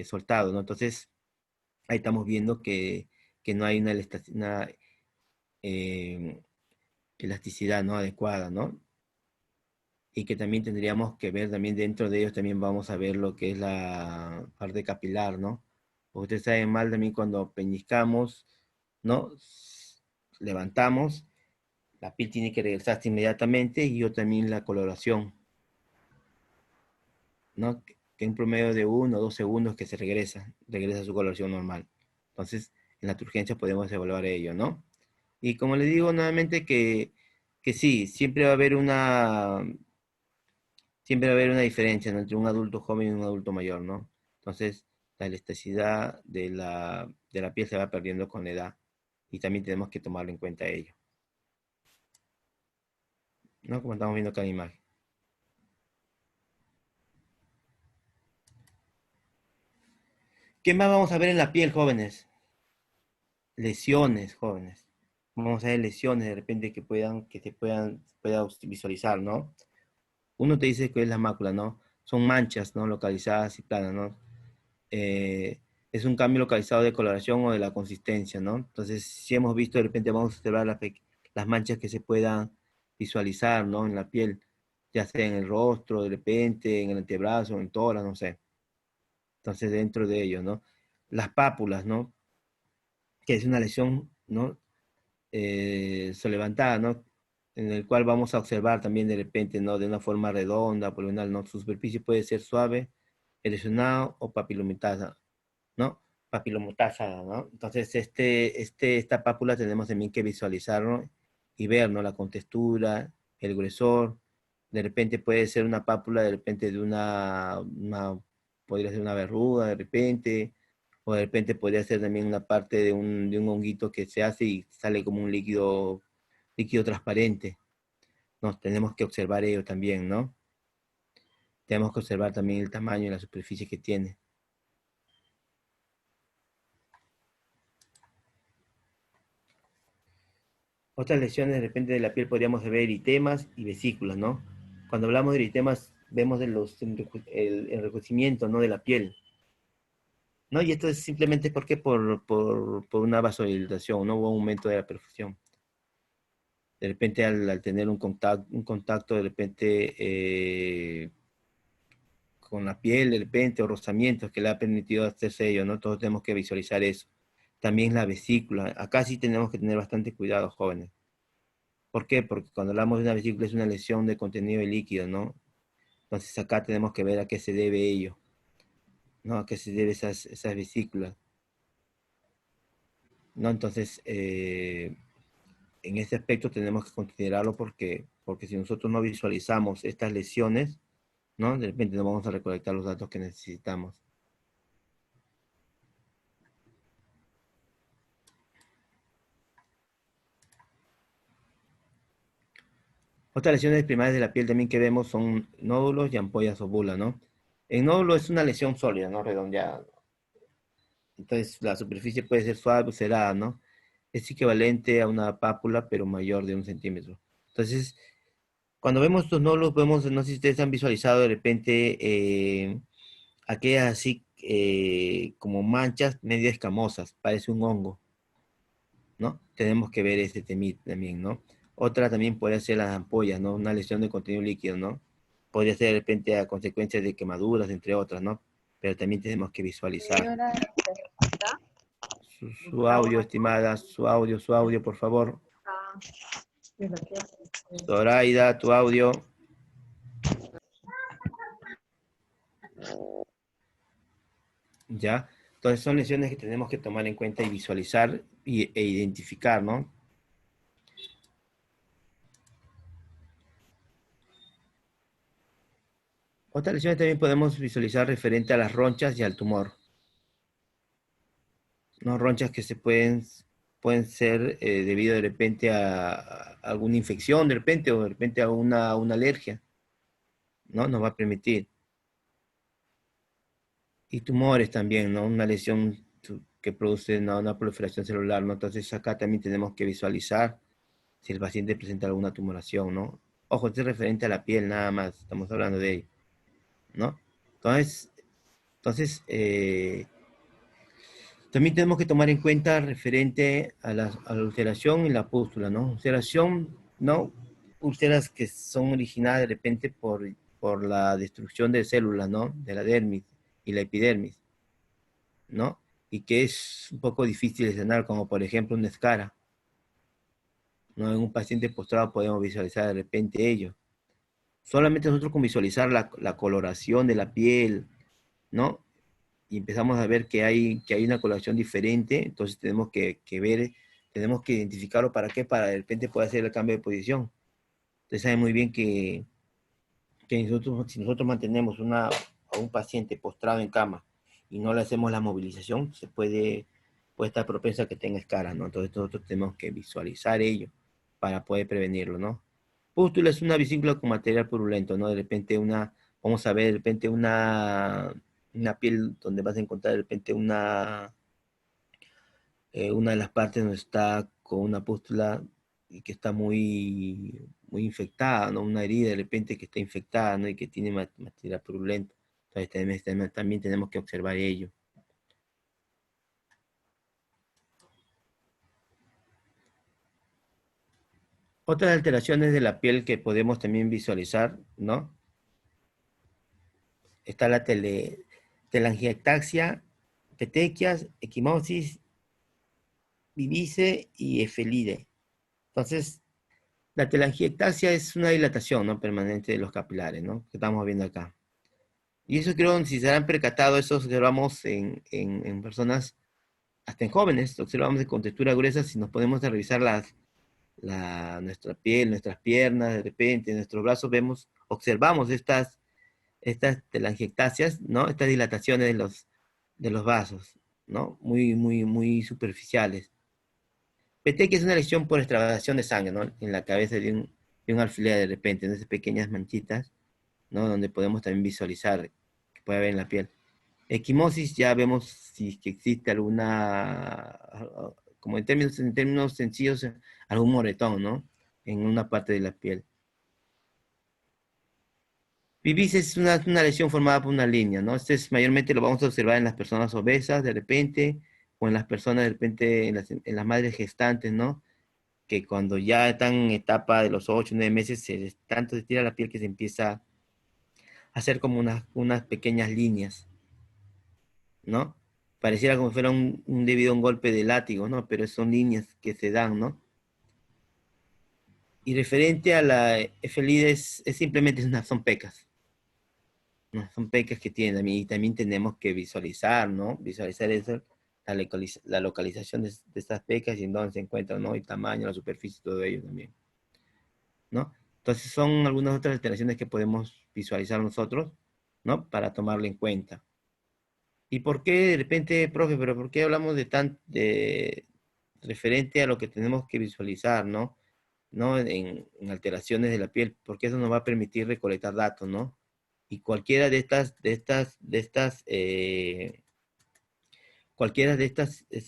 soltado, ¿no? Entonces, ahí estamos viendo que no hay una eh, elasticidad, ¿no? Adecuada, ¿no? Y que también tendríamos que ver, también dentro de ellos también vamos a ver lo que es la parte capilar, ¿no? Porque ustedes saben mal también cuando peñiscamos, ¿no? Levantamos, la piel tiene que regresarse inmediatamente y yo también la coloración, ¿no? Que en promedio de 1 o 2 segundos que se regresa a su coloración normal. Entonces, en la turgencia podemos evaluar ello, ¿no? Y como les digo nuevamente que sí, siempre va a haber una diferencia, ¿no? Entre un adulto joven y un adulto mayor, ¿no? Entonces, la elasticidad de la piel se va perdiendo con la edad y también tenemos que tomarlo en cuenta ello, ¿no? Como estamos viendo acá en la imagen. ¿Qué más vamos a ver en la piel, jóvenes? Lesiones, jóvenes. Vamos a ver lesiones de repente que se pueda visualizar, ¿no? Uno te dice que es la mácula, ¿no? Son manchas, ¿no? Localizadas y planas, ¿no? Es un cambio localizado de coloración o de la consistencia, ¿no? Entonces, si hemos visto, de repente vamos a observar las manchas que se puedan visualizar, ¿no? En la piel, ya sea en el rostro, de repente, en el antebrazo, en el tórax, no sé. Entonces, dentro de ello, ¿no? Las pápulas, ¿no? Que es una lesión, ¿no? Solevantada, ¿no? En el cual vamos a observar también de repente, ¿no? De una forma redonda, poligonal, ¿no? Su superficie puede ser suave, erosionado o papilomatosa, ¿no? Papilomatosa, ¿no? Entonces, esta pápula tenemos también que visualizarlo y ver, ¿no? La contextura, el gruesor. De repente puede ser una pápula, de repente de podría ser una verruga, de repente, o de repente podría ser también una parte de un honguito que se hace y sale como un líquido transparente. No, tenemos que observar ello también, ¿no? Tenemos que observar también el tamaño y la superficie que tiene. Otras lesiones de repente de la piel podríamos ver eritemas y vesículas, ¿no? Cuando hablamos de eritemas, vemos el enrojecimiento, ¿no? De la piel, ¿no? Y esto es simplemente porque por una vasodilatación, ¿no? Hubo un aumento de la perfusión. De repente al tener un contacto de repente con la piel, de repente, o rozamientos que le ha permitido hacerse ello, ¿no? Todos tenemos que visualizar eso. También la vesícula. Acá sí tenemos que tener bastante cuidado, jóvenes. ¿Por qué? Porque cuando hablamos de una vesícula es una lesión de contenido de líquido, ¿no? Entonces acá tenemos que ver a qué se debe ello, ¿no? A qué se debe esas vesículas, ¿no? Entonces, en ese aspecto tenemos que considerarlo porque si nosotros no visualizamos estas lesiones, ¿no? De repente no vamos a recolectar los datos que necesitamos. Otras lesiones primarias de la piel también que vemos son nódulos y ampollas o bulas, ¿no? El nódulo es una lesión sólida, ¿no? Redondeada. Entonces la superficie puede ser suave o cerrada, ¿no? Es equivalente a una pápula, pero mayor de 1 centímetro. Entonces, cuando vemos estos nódulos, vemos, no sé si ustedes han visualizado de repente aquellas así como manchas medio escamosas, parece un hongo, ¿no? Tenemos que ver ese temit también, ¿no? Otra también puede ser las ampollas, ¿no? Una lesión de contenido líquido, ¿no? Podría ser de repente a consecuencia de quemaduras, entre otras, ¿no? Pero también tenemos que visualizar. Su audio, estimada, su audio, por favor. Zoraida, tu audio. ¿ya? Entonces son lesiones que tenemos que tomar en cuenta y visualizar e identificar, ¿no? Otras lesiones también podemos visualizar referente a las ronchas y al tumor, ¿no? Ronchas que pueden ser debido de repente a alguna infección, de repente, o de repente a una alergia, ¿no? Nos va a permitir. Y tumores también, ¿no? Una lesión que produce una proliferación celular, ¿no? Entonces acá también tenemos que visualizar si el paciente presenta alguna tumoración, ¿no? Ojo, esto es referente a la piel nada más, estamos hablando de ello, ¿no? Entonces, también tenemos que tomar en cuenta referente a la ulceración y la pústula, ¿no? Ulceración, ¿no? Úlceras que son originadas de repente por la destrucción de células, ¿no? De la dermis y la epidermis, ¿no? Y que es un poco difícil de sanar, como por ejemplo una escara, ¿no? En un paciente postrado podemos visualizar de repente ello. Solamente nosotros con visualizar la coloración de la piel, ¿no? Y empezamos a ver que hay una coloración diferente, entonces tenemos que ver, tenemos que identificarlo para qué, para de repente poder hacer el cambio de posición. Ustedes saben muy bien que si nosotros mantenemos a un paciente postrado en cama y no le hacemos la movilización, puede estar propenso a que tenga escaras, ¿no? Entonces nosotros tenemos que visualizar ello para poder prevenirlo, ¿no? Pústula es una vesícula con material purulento, ¿no? De repente vamos a ver de repente una piel donde vas a encontrar de repente una de las partes donde está con una pústula y que está muy infectada, ¿no? Una herida de repente que está infectada, ¿no? Y que tiene material purulento. Entonces también tenemos que observar ello. Otras alteraciones de la piel que podemos también visualizar, ¿no? Está la telangiectasia, petequias, equimosis, vivice y efilide. Entonces, la telangiectasia es una dilatación, ¿no? Permanente de los capilares, ¿no? Que estamos viendo acá. Y eso creo, si se han percatado, eso observamos en personas, hasta en jóvenes, observamos con textura gruesa, si nos podemos revisar nuestra piel, nuestras piernas, de repente, nuestros brazos, observamos estas telangiectasias, ¿no? Estas dilataciones de los vasos, ¿no? Muy superficiales. Petequia es una lesión por extravasación de sangre, ¿no? En la cabeza de un alfiler de repente, en esas pequeñas manchitas, ¿no? Donde podemos también visualizar que puede haber en la piel. Equimosis ya vemos si que existe alguna, como en términos sencillos, algún moretón, ¿no? En una parte de la piel. Vivice es una lesión formada por una línea, ¿no? Mayormente lo vamos a observar en las personas obesas de repente, o en las personas de repente, en las madres gestantes, ¿no? Que cuando ya están en etapa de los 8 o 9 meses, tanto se tira la piel que se empieza a hacer como unas pequeñas líneas, ¿no? Pareciera como si fuera debido a un golpe de látigo, ¿no? Pero son líneas que se dan, ¿no? Y referente a la efelides, simplemente son pecas, ¿no? Son pecas que tienen y también tenemos que visualizar, ¿no? Visualizar eso, la localización de estas pecas y en dónde se encuentran, ¿no? El tamaño, la superficie, todo ello también, ¿no? Entonces son algunas otras alteraciones que podemos visualizar nosotros, ¿no? Para tomarlo en cuenta. ¿Y por qué de repente, profe, pero por qué hablamos de referente a lo que tenemos que visualizar, ¿no? ¿No? En alteraciones de la piel, porque eso nos va a permitir recolectar datos, ¿no? Y cualquiera de estas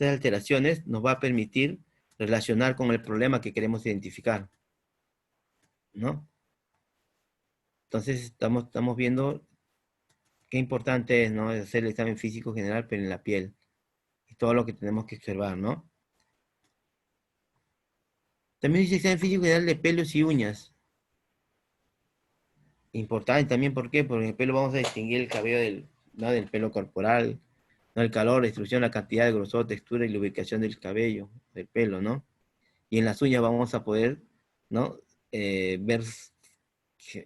alteraciones nos va a permitir relacionar con el problema que queremos identificar, ¿no? Entonces estamos viendo qué importante es, ¿no? Hacer el examen físico general, pero en la piel. Y todo lo que tenemos que observar, ¿no? También dice examen físico general de pelos y uñas. Importante también, ¿por qué? Porque en el pelo vamos a distinguir el cabello ¿no? Del pelo corporal, ¿no? El calor, la distribución, la cantidad de grosor, textura y lubricación del cabello, del pelo, ¿no? Y en las uñas vamos a poder, ¿no? Ver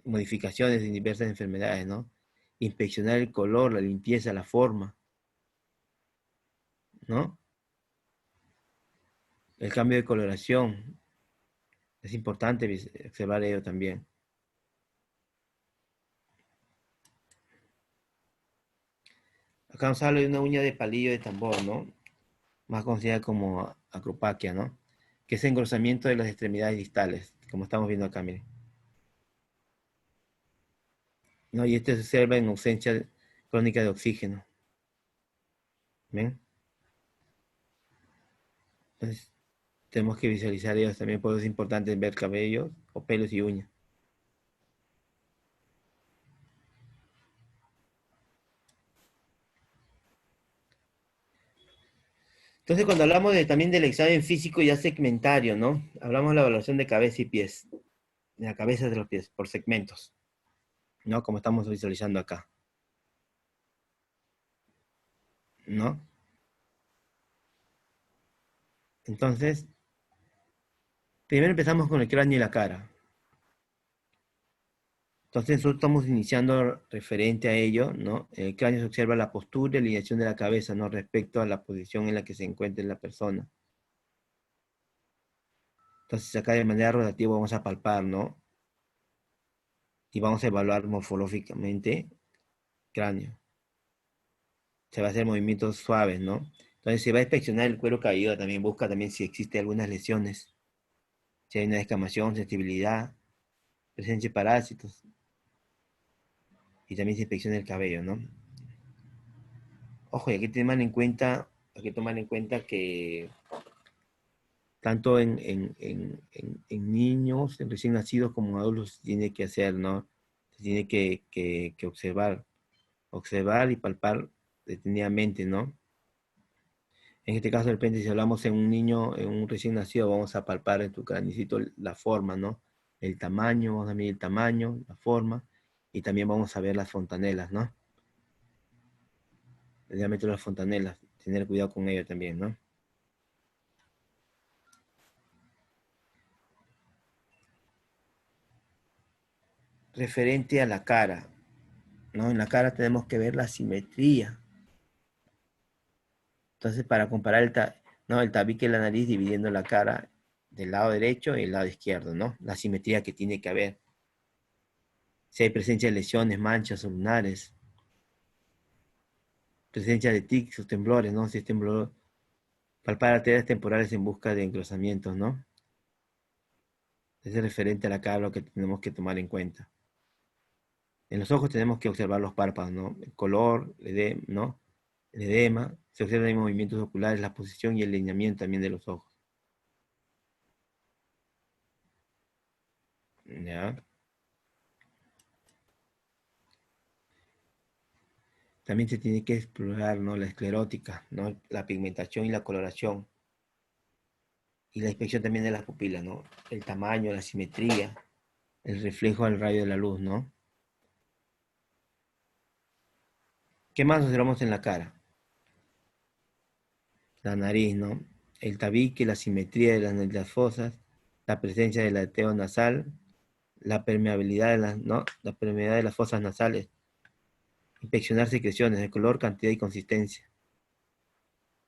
modificaciones en diversas enfermedades, ¿no? Inspeccionar el color, la limpieza, la forma, ¿no? El cambio de coloración. Es importante observar ello también. Acá nos habla de una uña de palillo de tambor, ¿no? Más conocida como acropaquia, ¿no? Que es engrosamiento de las extremidades distales, como estamos viendo acá, miren. ¿No? Y esto se observa en ausencia crónica de oxígeno. ¿Ven? Entonces, tenemos que visualizar ellos también, por eso es importante ver cabellos o pelos y uñas. Entonces, cuando hablamos también del examen físico ya segmentario, ¿no? Hablamos de la evaluación de cabeza y pies, de la cabeza de los pies, por segmentos, ¿no? Como estamos visualizando acá, ¿no? Entonces, primero empezamos con el cráneo y la cara. Entonces, nosotros estamos iniciando referente a ello, ¿no? En el cráneo se observa la postura y alineación de la cabeza, ¿no? Respecto a la posición en la que se encuentre la persona. Entonces, acá de manera rotativa vamos a palpar, ¿no? Y vamos a evaluar morfológicamente cráneo. Se va a hacer movimientos suaves, ¿no? Entonces se va a inspeccionar el cuero cabelludo, también busca también si existe algunas lesiones, si hay una descamación, sensibilidad, presencia de parásitos, y también se inspecciona el cabello, ¿no? Ojo, y hay que tomar en cuenta que tanto en niños, en recién nacidos como adultos, se tiene que hacer, ¿no? Se tiene que observar y palpar detenidamente, ¿no? En este caso, de repente, si hablamos en un niño, en un recién nacido, vamos a palpar en tu cranicito la forma, ¿no? El tamaño, vamos a medir el tamaño, la forma, y también vamos a ver las fontanelas, ¿no? El diámetro de las fontanelas, tener cuidado con ello también, ¿no? Referente a la cara, ¿no? En la cara tenemos que ver la simetría. Entonces, para comparar ¿no? El tabique de la nariz dividiendo la cara del lado derecho y el lado izquierdo, ¿no? La simetría que tiene que haber. Si hay presencia de lesiones, manchas o lunares, presencia de tics o temblores, ¿no? Si es temblor, palpar arterias temporales en busca de engrosamientos, ¿no? Es referente a la cara lo que tenemos que tomar en cuenta. En los ojos tenemos que observar los párpados, ¿no? El color, ¿no? El edema, se observan en movimientos oculares, la posición y el alineamiento también de los ojos. ¿Ya? También se tiene que explorar, ¿no? La esclerótica, ¿no? La pigmentación y la coloración. Y la inspección también de las pupilas, ¿no? El tamaño, la simetría, el reflejo al rayo de la luz, ¿no? ¿Qué más observamos en la cara? La nariz, ¿no? El tabique, la simetría de las fosas, la presencia del aleteo nasal, la permeabilidad ¿no? La permeabilidad de las fosas nasales, inspeccionar secreciones de color, cantidad y consistencia.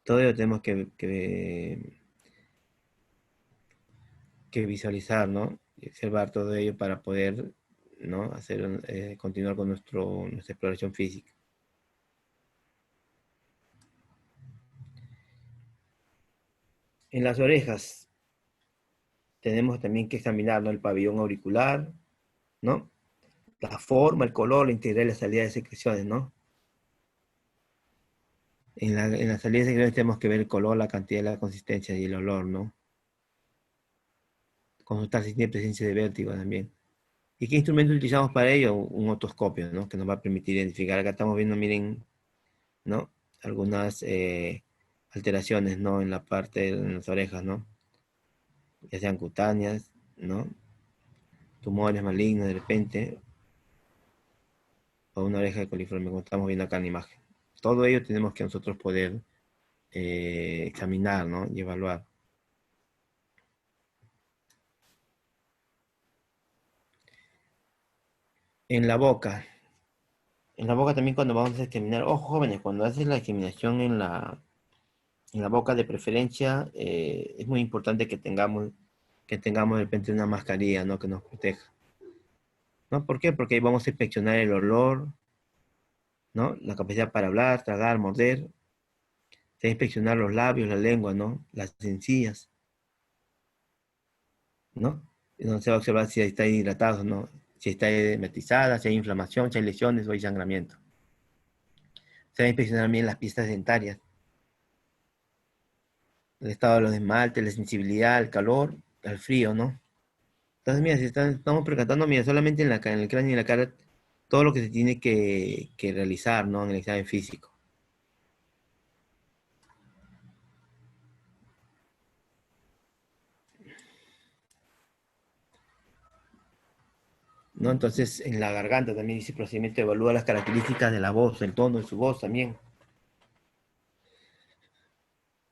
Todo ello tenemos que visualizar, ¿no? Y observar todo ello para poder, ¿no? Continuar con nuestra exploración física. En las orejas tenemos también que examinar, ¿no? El pabellón auricular, ¿no? La forma, el color, la integridad y la salida de secreciones, ¿no? En la salida de secreciones tenemos que ver el color, la cantidad, la consistencia y el olor, ¿no? Consultar si tiene presencia de vértigo también. ¿Y qué instrumento utilizamos para ello? Un otoscopio, ¿no? Que nos va a permitir identificar. Acá estamos viendo, miren, ¿no? Algunas alteraciones, ¿no? En la parte de las orejas, ¿no? Ya sean cutáneas, ¿no? Tumores malignos de repente, o una oreja de coliforme, como estamos viendo acá en la imagen. Todo ello tenemos que nosotros poder examinar, ¿no? Y evaluar. En la boca. En la boca también cuando vamos a examinar, ojo jóvenes, cuando haces la examinación En la boca de preferencia es muy importante que tengamos de repente una mascarilla, ¿no? Que nos proteja. ¿No? ¿Por qué? Porque ahí vamos a inspeccionar el olor, ¿no? La capacidad para hablar, tragar, morder. Se va a inspeccionar los labios, la lengua, ¿no? Las encías, ¿no? Y donde se va a observar si está hidratado, ¿no? Si está edematizada, si hay inflamación, si hay lesiones o hay sangramiento. Se va a inspeccionar también las piezas dentarias, el estado de los esmaltes, la sensibilidad al calor, al frío, ¿no? Entonces, mira, si estamos percatando, mira, solamente en el cráneo y en la cara, todo lo que se tiene que realizar, ¿no? En el examen físico. ¿No? Entonces, en la garganta también dice procedimiento evalúa las características de la voz, el tono de su voz también.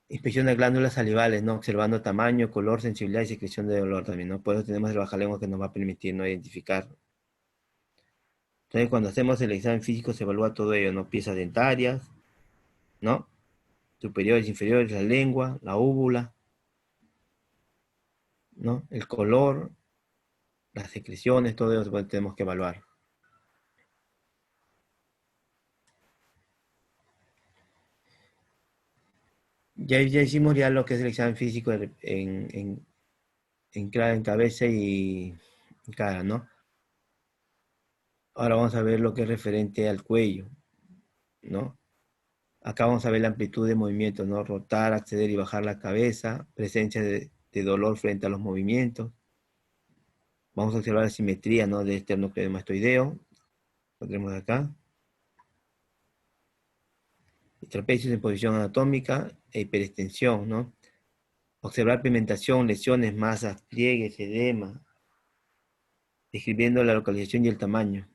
Inspección de glándulas salivales, ¿no? Observando tamaño, color, sensibilidad y secreción de olor también, ¿no? Por eso tenemos el bajalengua que nos va a permitir, ¿no? Identificar. Entonces, cuando hacemos el examen físico se evalúa todo ello, ¿no? Piezas dentarias, ¿no? Superiores, inferiores, la lengua, la úvula, ¿no? El color, las secreciones, todo eso pues, tenemos que evaluar. Ya hicimos ya lo que es el examen físico en cabeza y cara, ¿no? Ahora vamos a ver lo que es referente al cuello, ¿no? Acá vamos a ver la amplitud de movimiento, ¿no? Rotar, acceder y bajar la cabeza, presencia de dolor frente a los movimientos. Vamos a observar la simetría, ¿no? De esternocleidomastoideo. Lo tenemos acá. Trapecios en posición anatómica e hiperextensión, ¿no? Observar pigmentación, lesiones, masas, pliegues, edema, describiendo la localización y el tamaño.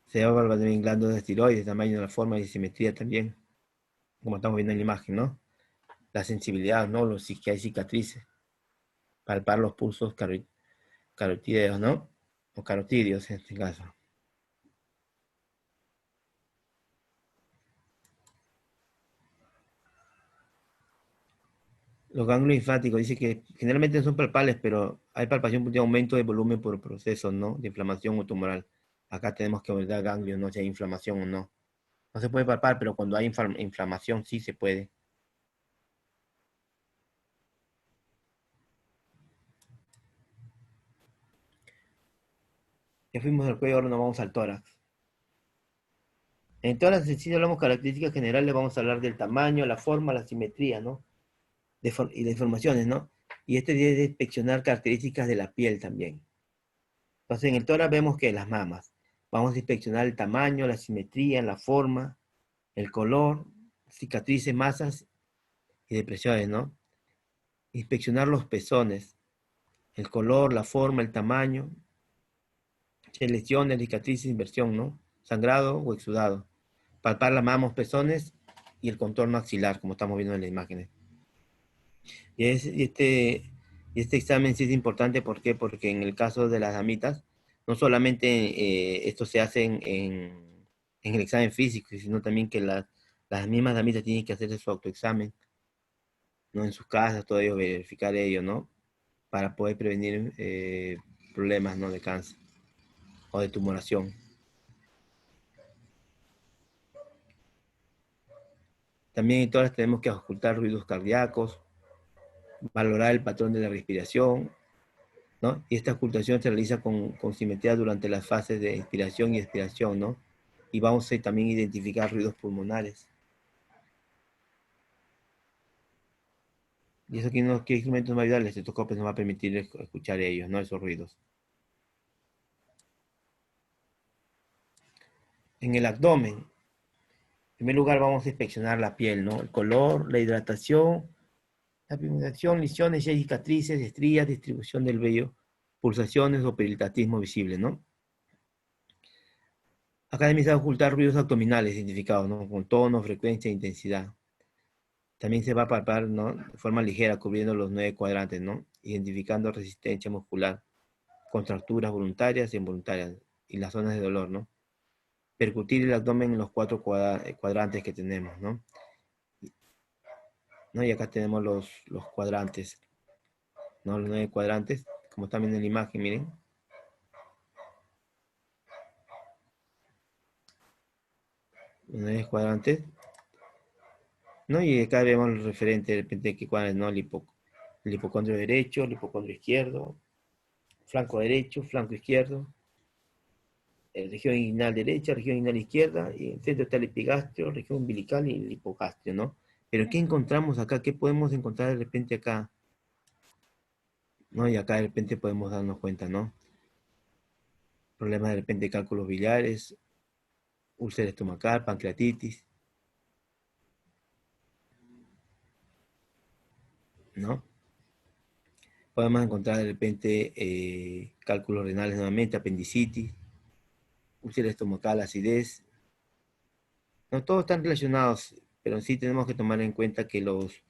Se va a evaluar también glándulas de tiroides, tamaño, la forma y simetría también, como estamos viendo en la imagen, ¿no? La sensibilidad, ¿no? Si que hay cicatrices. Palpar los pulsos carotídeos, ¿no? O carotídeos en este caso. Los ganglios linfáticos, dice que generalmente no son palpables, pero hay palpación de aumento de volumen por procesos, ¿no? De inflamación o tumoral. Acá tenemos que ver ganglios, no si hay inflamación o no. No se puede palpar, pero cuando hay inflamación sí se puede. Ya fuimos al cuello, ahora nos vamos al tórax. En tórax, si hablamos de características generales, vamos a hablar del tamaño, la forma, la simetría, ¿no? Y de informaciones, ¿no? Y este día es de inspeccionar características de la piel también. Entonces, en el tórax vemos que las mamas. Vamos a inspeccionar el tamaño, la simetría, la forma, el color, cicatrices, masas y depresiones, ¿no? Inspeccionar los pezones, el color, la forma, el tamaño, lesiones, cicatrices, inversión, ¿no? Sangrado o exudado. Palpar las mamas, pezones y el contorno axilar, como estamos viendo en las imágenes. Y este examen sí es importante, ¿por qué? Porque en el caso de las damitas, no solamente esto se hace en el examen físico, sino también que las mismas damitas tienen que hacerse su autoexamen, ¿no? En sus casas, todo ello, verificar ello, ¿no? Para poder prevenir problemas, ¿no? De cáncer o de tumoración. También en todas tenemos que ocultar ruidos cardíacos, valorar el patrón de la respiración, ¿no? Y esta ocultación se realiza con simetría durante las fases de inspiración y expiración, ¿no? Y vamos a también identificar ruidos pulmonares. Y eso, ¿qué instrumentos nos va a ayudar? El estetoscopio nos va a permitir escuchar ellos, ¿no? Esos ruidos. En el abdomen, en primer lugar vamos a inspeccionar la piel, ¿no? El color, la hidratación, la pigmentación, lesiones, y cicatrices, estrías, distribución del vello, pulsaciones o peritatismo visible, ¿no? Acá también se va a ocultar ruidos abdominales identificados, ¿no? Con tono, frecuencia e intensidad. También se va a palpar, ¿no? De forma ligera, cubriendo los 9 cuadrantes, ¿no? Identificando resistencia muscular. contracturas voluntarias e involuntarias y las zonas de dolor, ¿no? Percutir el abdomen en los 4 cuadrantes que tenemos, ¿no? ¿No? Y acá tenemos los cuadrantes, ¿no? Los 9 cuadrantes, como están viendo en la imagen, miren. Los 9 cuadrantes, ¿no? Y acá vemos los referentes de repente de qué cuadrantes, ¿no? El hipocondrio derecho, el hipocondrio izquierdo, flanco derecho, flanco izquierdo, región inguinal derecha, región inguinal izquierda, y en el centro está el epigastrio, región umbilical y el hipogastrio, ¿no? Pero ¿qué encontramos acá? ¿Qué podemos encontrar de repente acá? ¿No? Y acá de repente podemos darnos cuenta, ¿no? Problemas de repente de cálculos biliares, úlcera estomacal, pancreatitis, ¿no? Podemos encontrar de repente cálculos renales nuevamente, apendicitis, úlcera estomacal, acidez. No todos están relacionados, pero sí tenemos que tomar en cuenta que los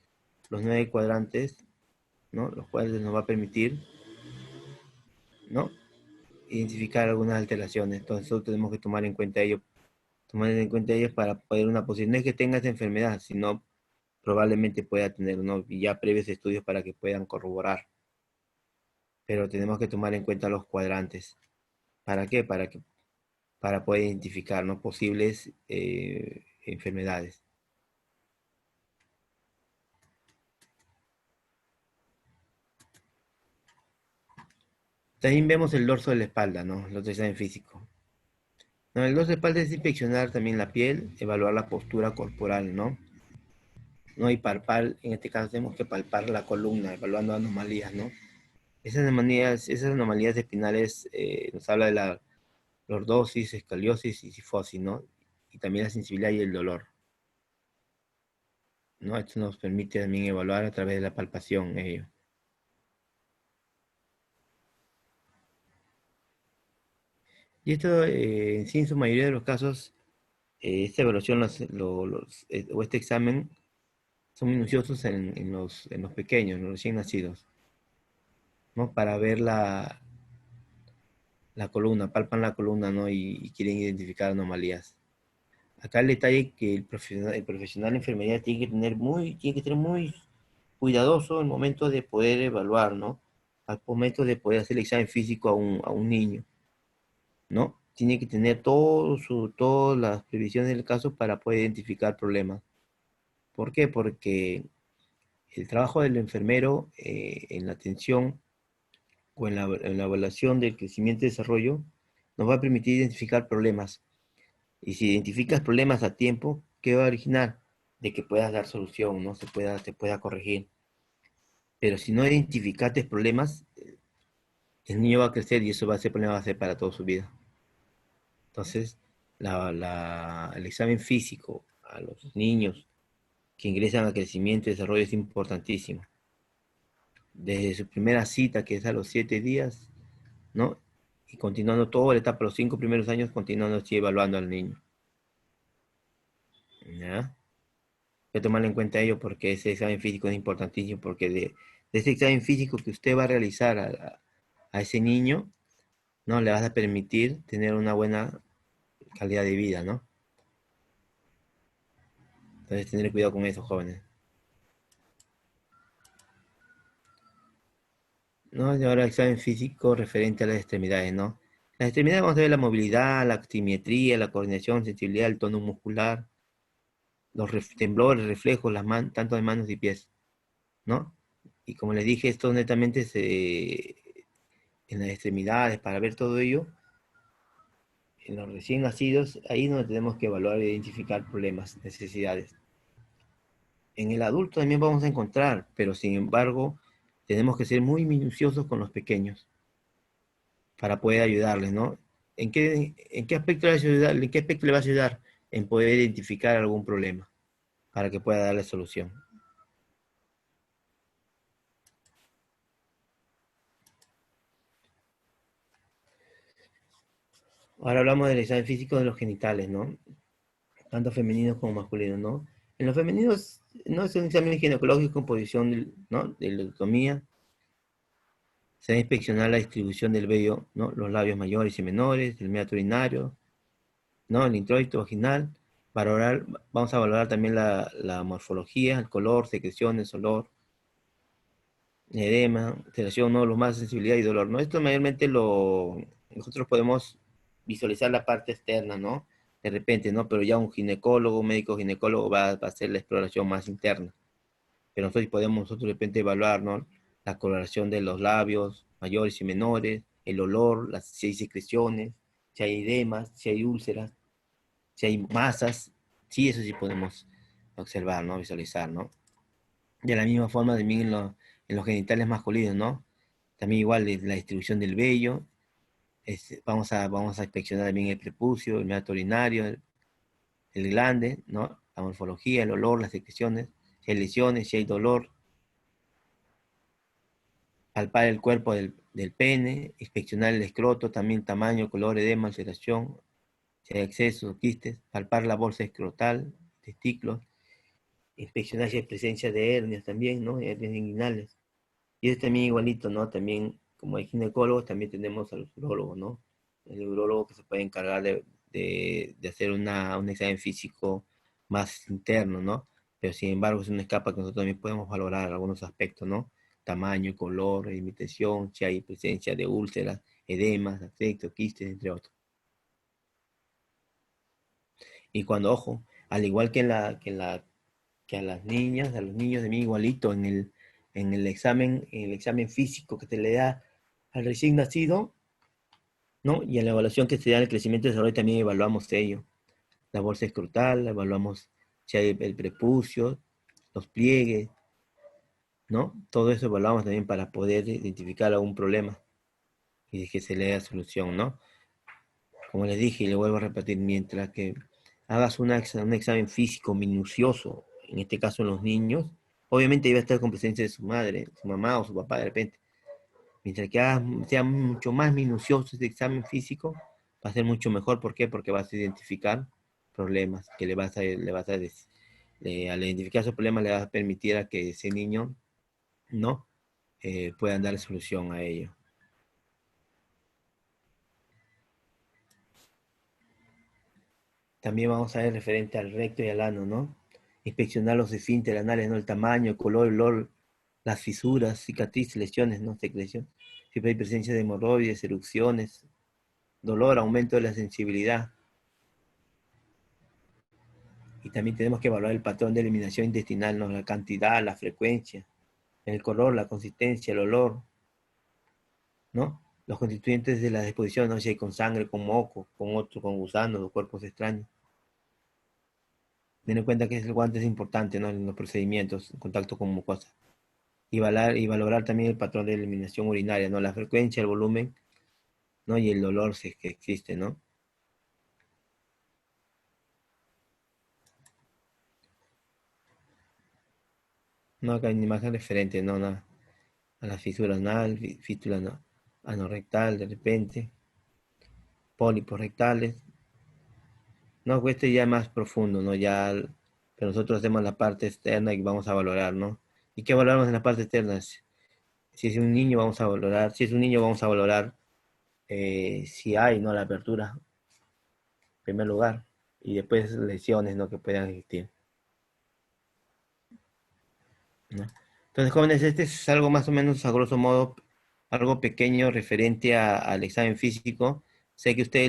9 cuadrantes, ¿no? Los cuales nos va a permitir, ¿no? Identificar algunas alteraciones. Entonces nosotros tenemos que tomar en cuenta ellos para poder una posibilidad. No es que tenga esa enfermedad, sino probablemente pueda tener, ¿no? Y ya previos estudios para que puedan corroborar. Pero tenemos que tomar en cuenta los cuadrantes. ¿Para qué? Para poder identificar, ¿no? Posibles enfermedades. También vemos el dorso de la espalda, ¿no? El otro examen físico. No, el dorso de la espalda es inspeccionar también la piel, evaluar la postura corporal, ¿no? ¿No? Y palpar, en este caso tenemos que palpar la columna, evaluando anomalías, ¿no? Esas anomalías espinales nos habla de la lordosis, escoliosis y cifosis, ¿no? Y también la sensibilidad y el dolor, ¿no? Esto nos permite también evaluar a través de la palpación ello. Y esto, en sí, en su mayoría de los casos, esta evaluación o este examen son minuciosos en los pequeños, en los recién nacidos, ¿no? Para ver la columna, palpan la columna, ¿no? Y quieren identificar anomalías. Acá el detalle que el profesional de enfermería tiene que ser muy cuidadoso al momento de poder evaluar, ¿no? Al momento de poder hacer el examen físico a un niño, ¿no? Tiene que tener todas las previsiones del caso para poder identificar problemas. ¿Por qué? Porque el trabajo del enfermero en la atención o en la evaluación del crecimiento y desarrollo nos va a permitir identificar problemas. Y si identificas problemas a tiempo, ¿qué va a originar? De que puedas dar solución, ¿no? Se pueda corregir. Pero si no identificaste problemas, el niño va a crecer y eso va a ser problema, va a ser para toda su vida. Entonces, el examen físico a los niños que ingresan a crecimiento y desarrollo es importantísimo. Desde su primera cita, que es a los 7 días, ¿no? Y continuando toda la etapa, los 5 primeros años, continuando así evaluando al niño. ¿Ya? Hay que tomar en cuenta ello porque ese examen físico es importantísimo, porque de ese examen físico que usted va a realizar a ese niño, ¿no? Le vas a permitir tener una buena calidad de vida, ¿no? Entonces, tener cuidado con esos jóvenes. ¿No? Y ahora examen físico referente a las extremidades, ¿no? Las extremidades vamos a ver la movilidad, la actimetría, la coordinación, sensibilidad, el tono muscular, los temblores, reflejos, tanto de manos y pies, ¿no? Y como les dije, esto netamente en las extremidades, para ver todo ello, en los recién nacidos, ahí es donde tenemos que evaluar e identificar problemas, necesidades. En el adulto también vamos a encontrar, pero sin embargo, tenemos que ser muy minuciosos con los pequeños para poder ayudarles, ¿no? ¿En qué aspecto le vas a ayudar? ¿En qué aspecto le vas a ayudar? En poder identificar algún problema para que pueda darle solución. Ahora hablamos del examen físico de los genitales, ¿no? Tanto femeninos como masculinos, ¿no? En los femeninos no es un examen ginecológico con posición, ¿no? De la anatomía, Se va a inspeccionar la distribución del vello, ¿no? Los labios mayores y menores, el meato urinario, ¿no? El introito vaginal. Vamos a valorar también la morfología, el color, secreciones, olor, edema, alteración, ¿no? Lo más sensibilidad y dolor, ¿no? Esto mayormente nosotros podemos visualizar la parte externa, ¿no? De repente, ¿no? Pero ya un médico ginecólogo va a hacer la exploración más interna. Pero nosotros de repente evaluar, ¿no? La coloración de los labios mayores y menores, el olor, si hay secreciones, si hay edemas, si hay úlceras, si hay masas, sí, eso sí podemos observar, ¿no? Visualizar, ¿no? De la misma forma también en los genitales masculinos, ¿no? También igual la distribución del vello, vamos a inspeccionar también el prepucio, el meato urinario, el glande, ¿no? La morfología, el olor, las secreciones, si hay lesiones, si hay dolor, palpar el cuerpo del pene, inspeccionar el escroto, también tamaño, color, edema, alteración, si hay excesos o quistes, palpar la bolsa escrotal, testículos, inspeccionar si hay presencia de hernias también, ¿no? Hernias inguinales. Y es también igualito, ¿no? También, como hay ginecólogos, también tenemos a los urólogos, ¿no? El urólogo que se puede encargar de hacer un examen físico más interno, ¿no? Pero sin embargo, es una escapa que nosotros también podemos valorar algunos aspectos, ¿no? Tamaño, color, imitación, si hay presencia de úlceras, edemas, afectos, quistes, entre otros. Y cuando, ojo, al igual que a las niñas, a los niños de mí igualito en el examen físico que se le da al recién nacido, ¿no? Y en la evaluación que se da en el crecimiento y desarrollo también evaluamos ello. La bolsa escrotal, evaluamos si hay el prepucio, los pliegues, ¿no? Todo eso evaluamos también para poder identificar algún problema y que se le dé solución, ¿no? Como les dije y le vuelvo a repetir, mientras que hagas un examen físico minucioso, en este caso en los niños, obviamente debe estar con presencia de su madre, su mamá o su papá de repente. Mientras que sea mucho más minucioso este examen físico, va a ser mucho mejor. ¿Por qué? Porque vas a identificar problemas que al identificar esos problemas le vas a permitir a que ese niño, ¿no? Puedan dar solución a ello. También vamos a ver referente al recto y al ano, ¿no? Inspeccionar los esfínteres anales, ¿no? El tamaño, el color, el olor, las fisuras, cicatrices, lesiones, ¿no? Secreción. Si hay presencia de hemorroides, erupciones, dolor, aumento de la sensibilidad. Y también tenemos que evaluar el patrón de eliminación intestinal, ¿no? La cantidad, la frecuencia, el color, la consistencia, el olor, ¿no? Los constituyentes de la disposición, no sé si hay con sangre, con moco, con gusanos o cuerpos extraños. Ten en cuenta que el guante es importante, ¿no? En los procedimientos, en contacto con mucosa. Y valorar también el patrón de eliminación urinaria, ¿no? La frecuencia, el volumen, ¿no? Y el dolor si es que existe, ¿no? No, acá hay una imagen referente, ¿no? A la fisura anal, fístula anorrectal de repente, pólipos rectales. No, pues este ya es más profundo, ¿no? Pero nosotros hacemos la parte externa y vamos a valorar, ¿no? ¿Y qué valoramos en la parte externa? Si es un niño, vamos a valorar, si hay, ¿no? La apertura, en primer lugar, y después lesiones, ¿no? Que puedan existir, ¿no? Entonces, jóvenes, este es algo más o menos, a grosso modo, algo pequeño referente al examen físico. Sé que ustedes lo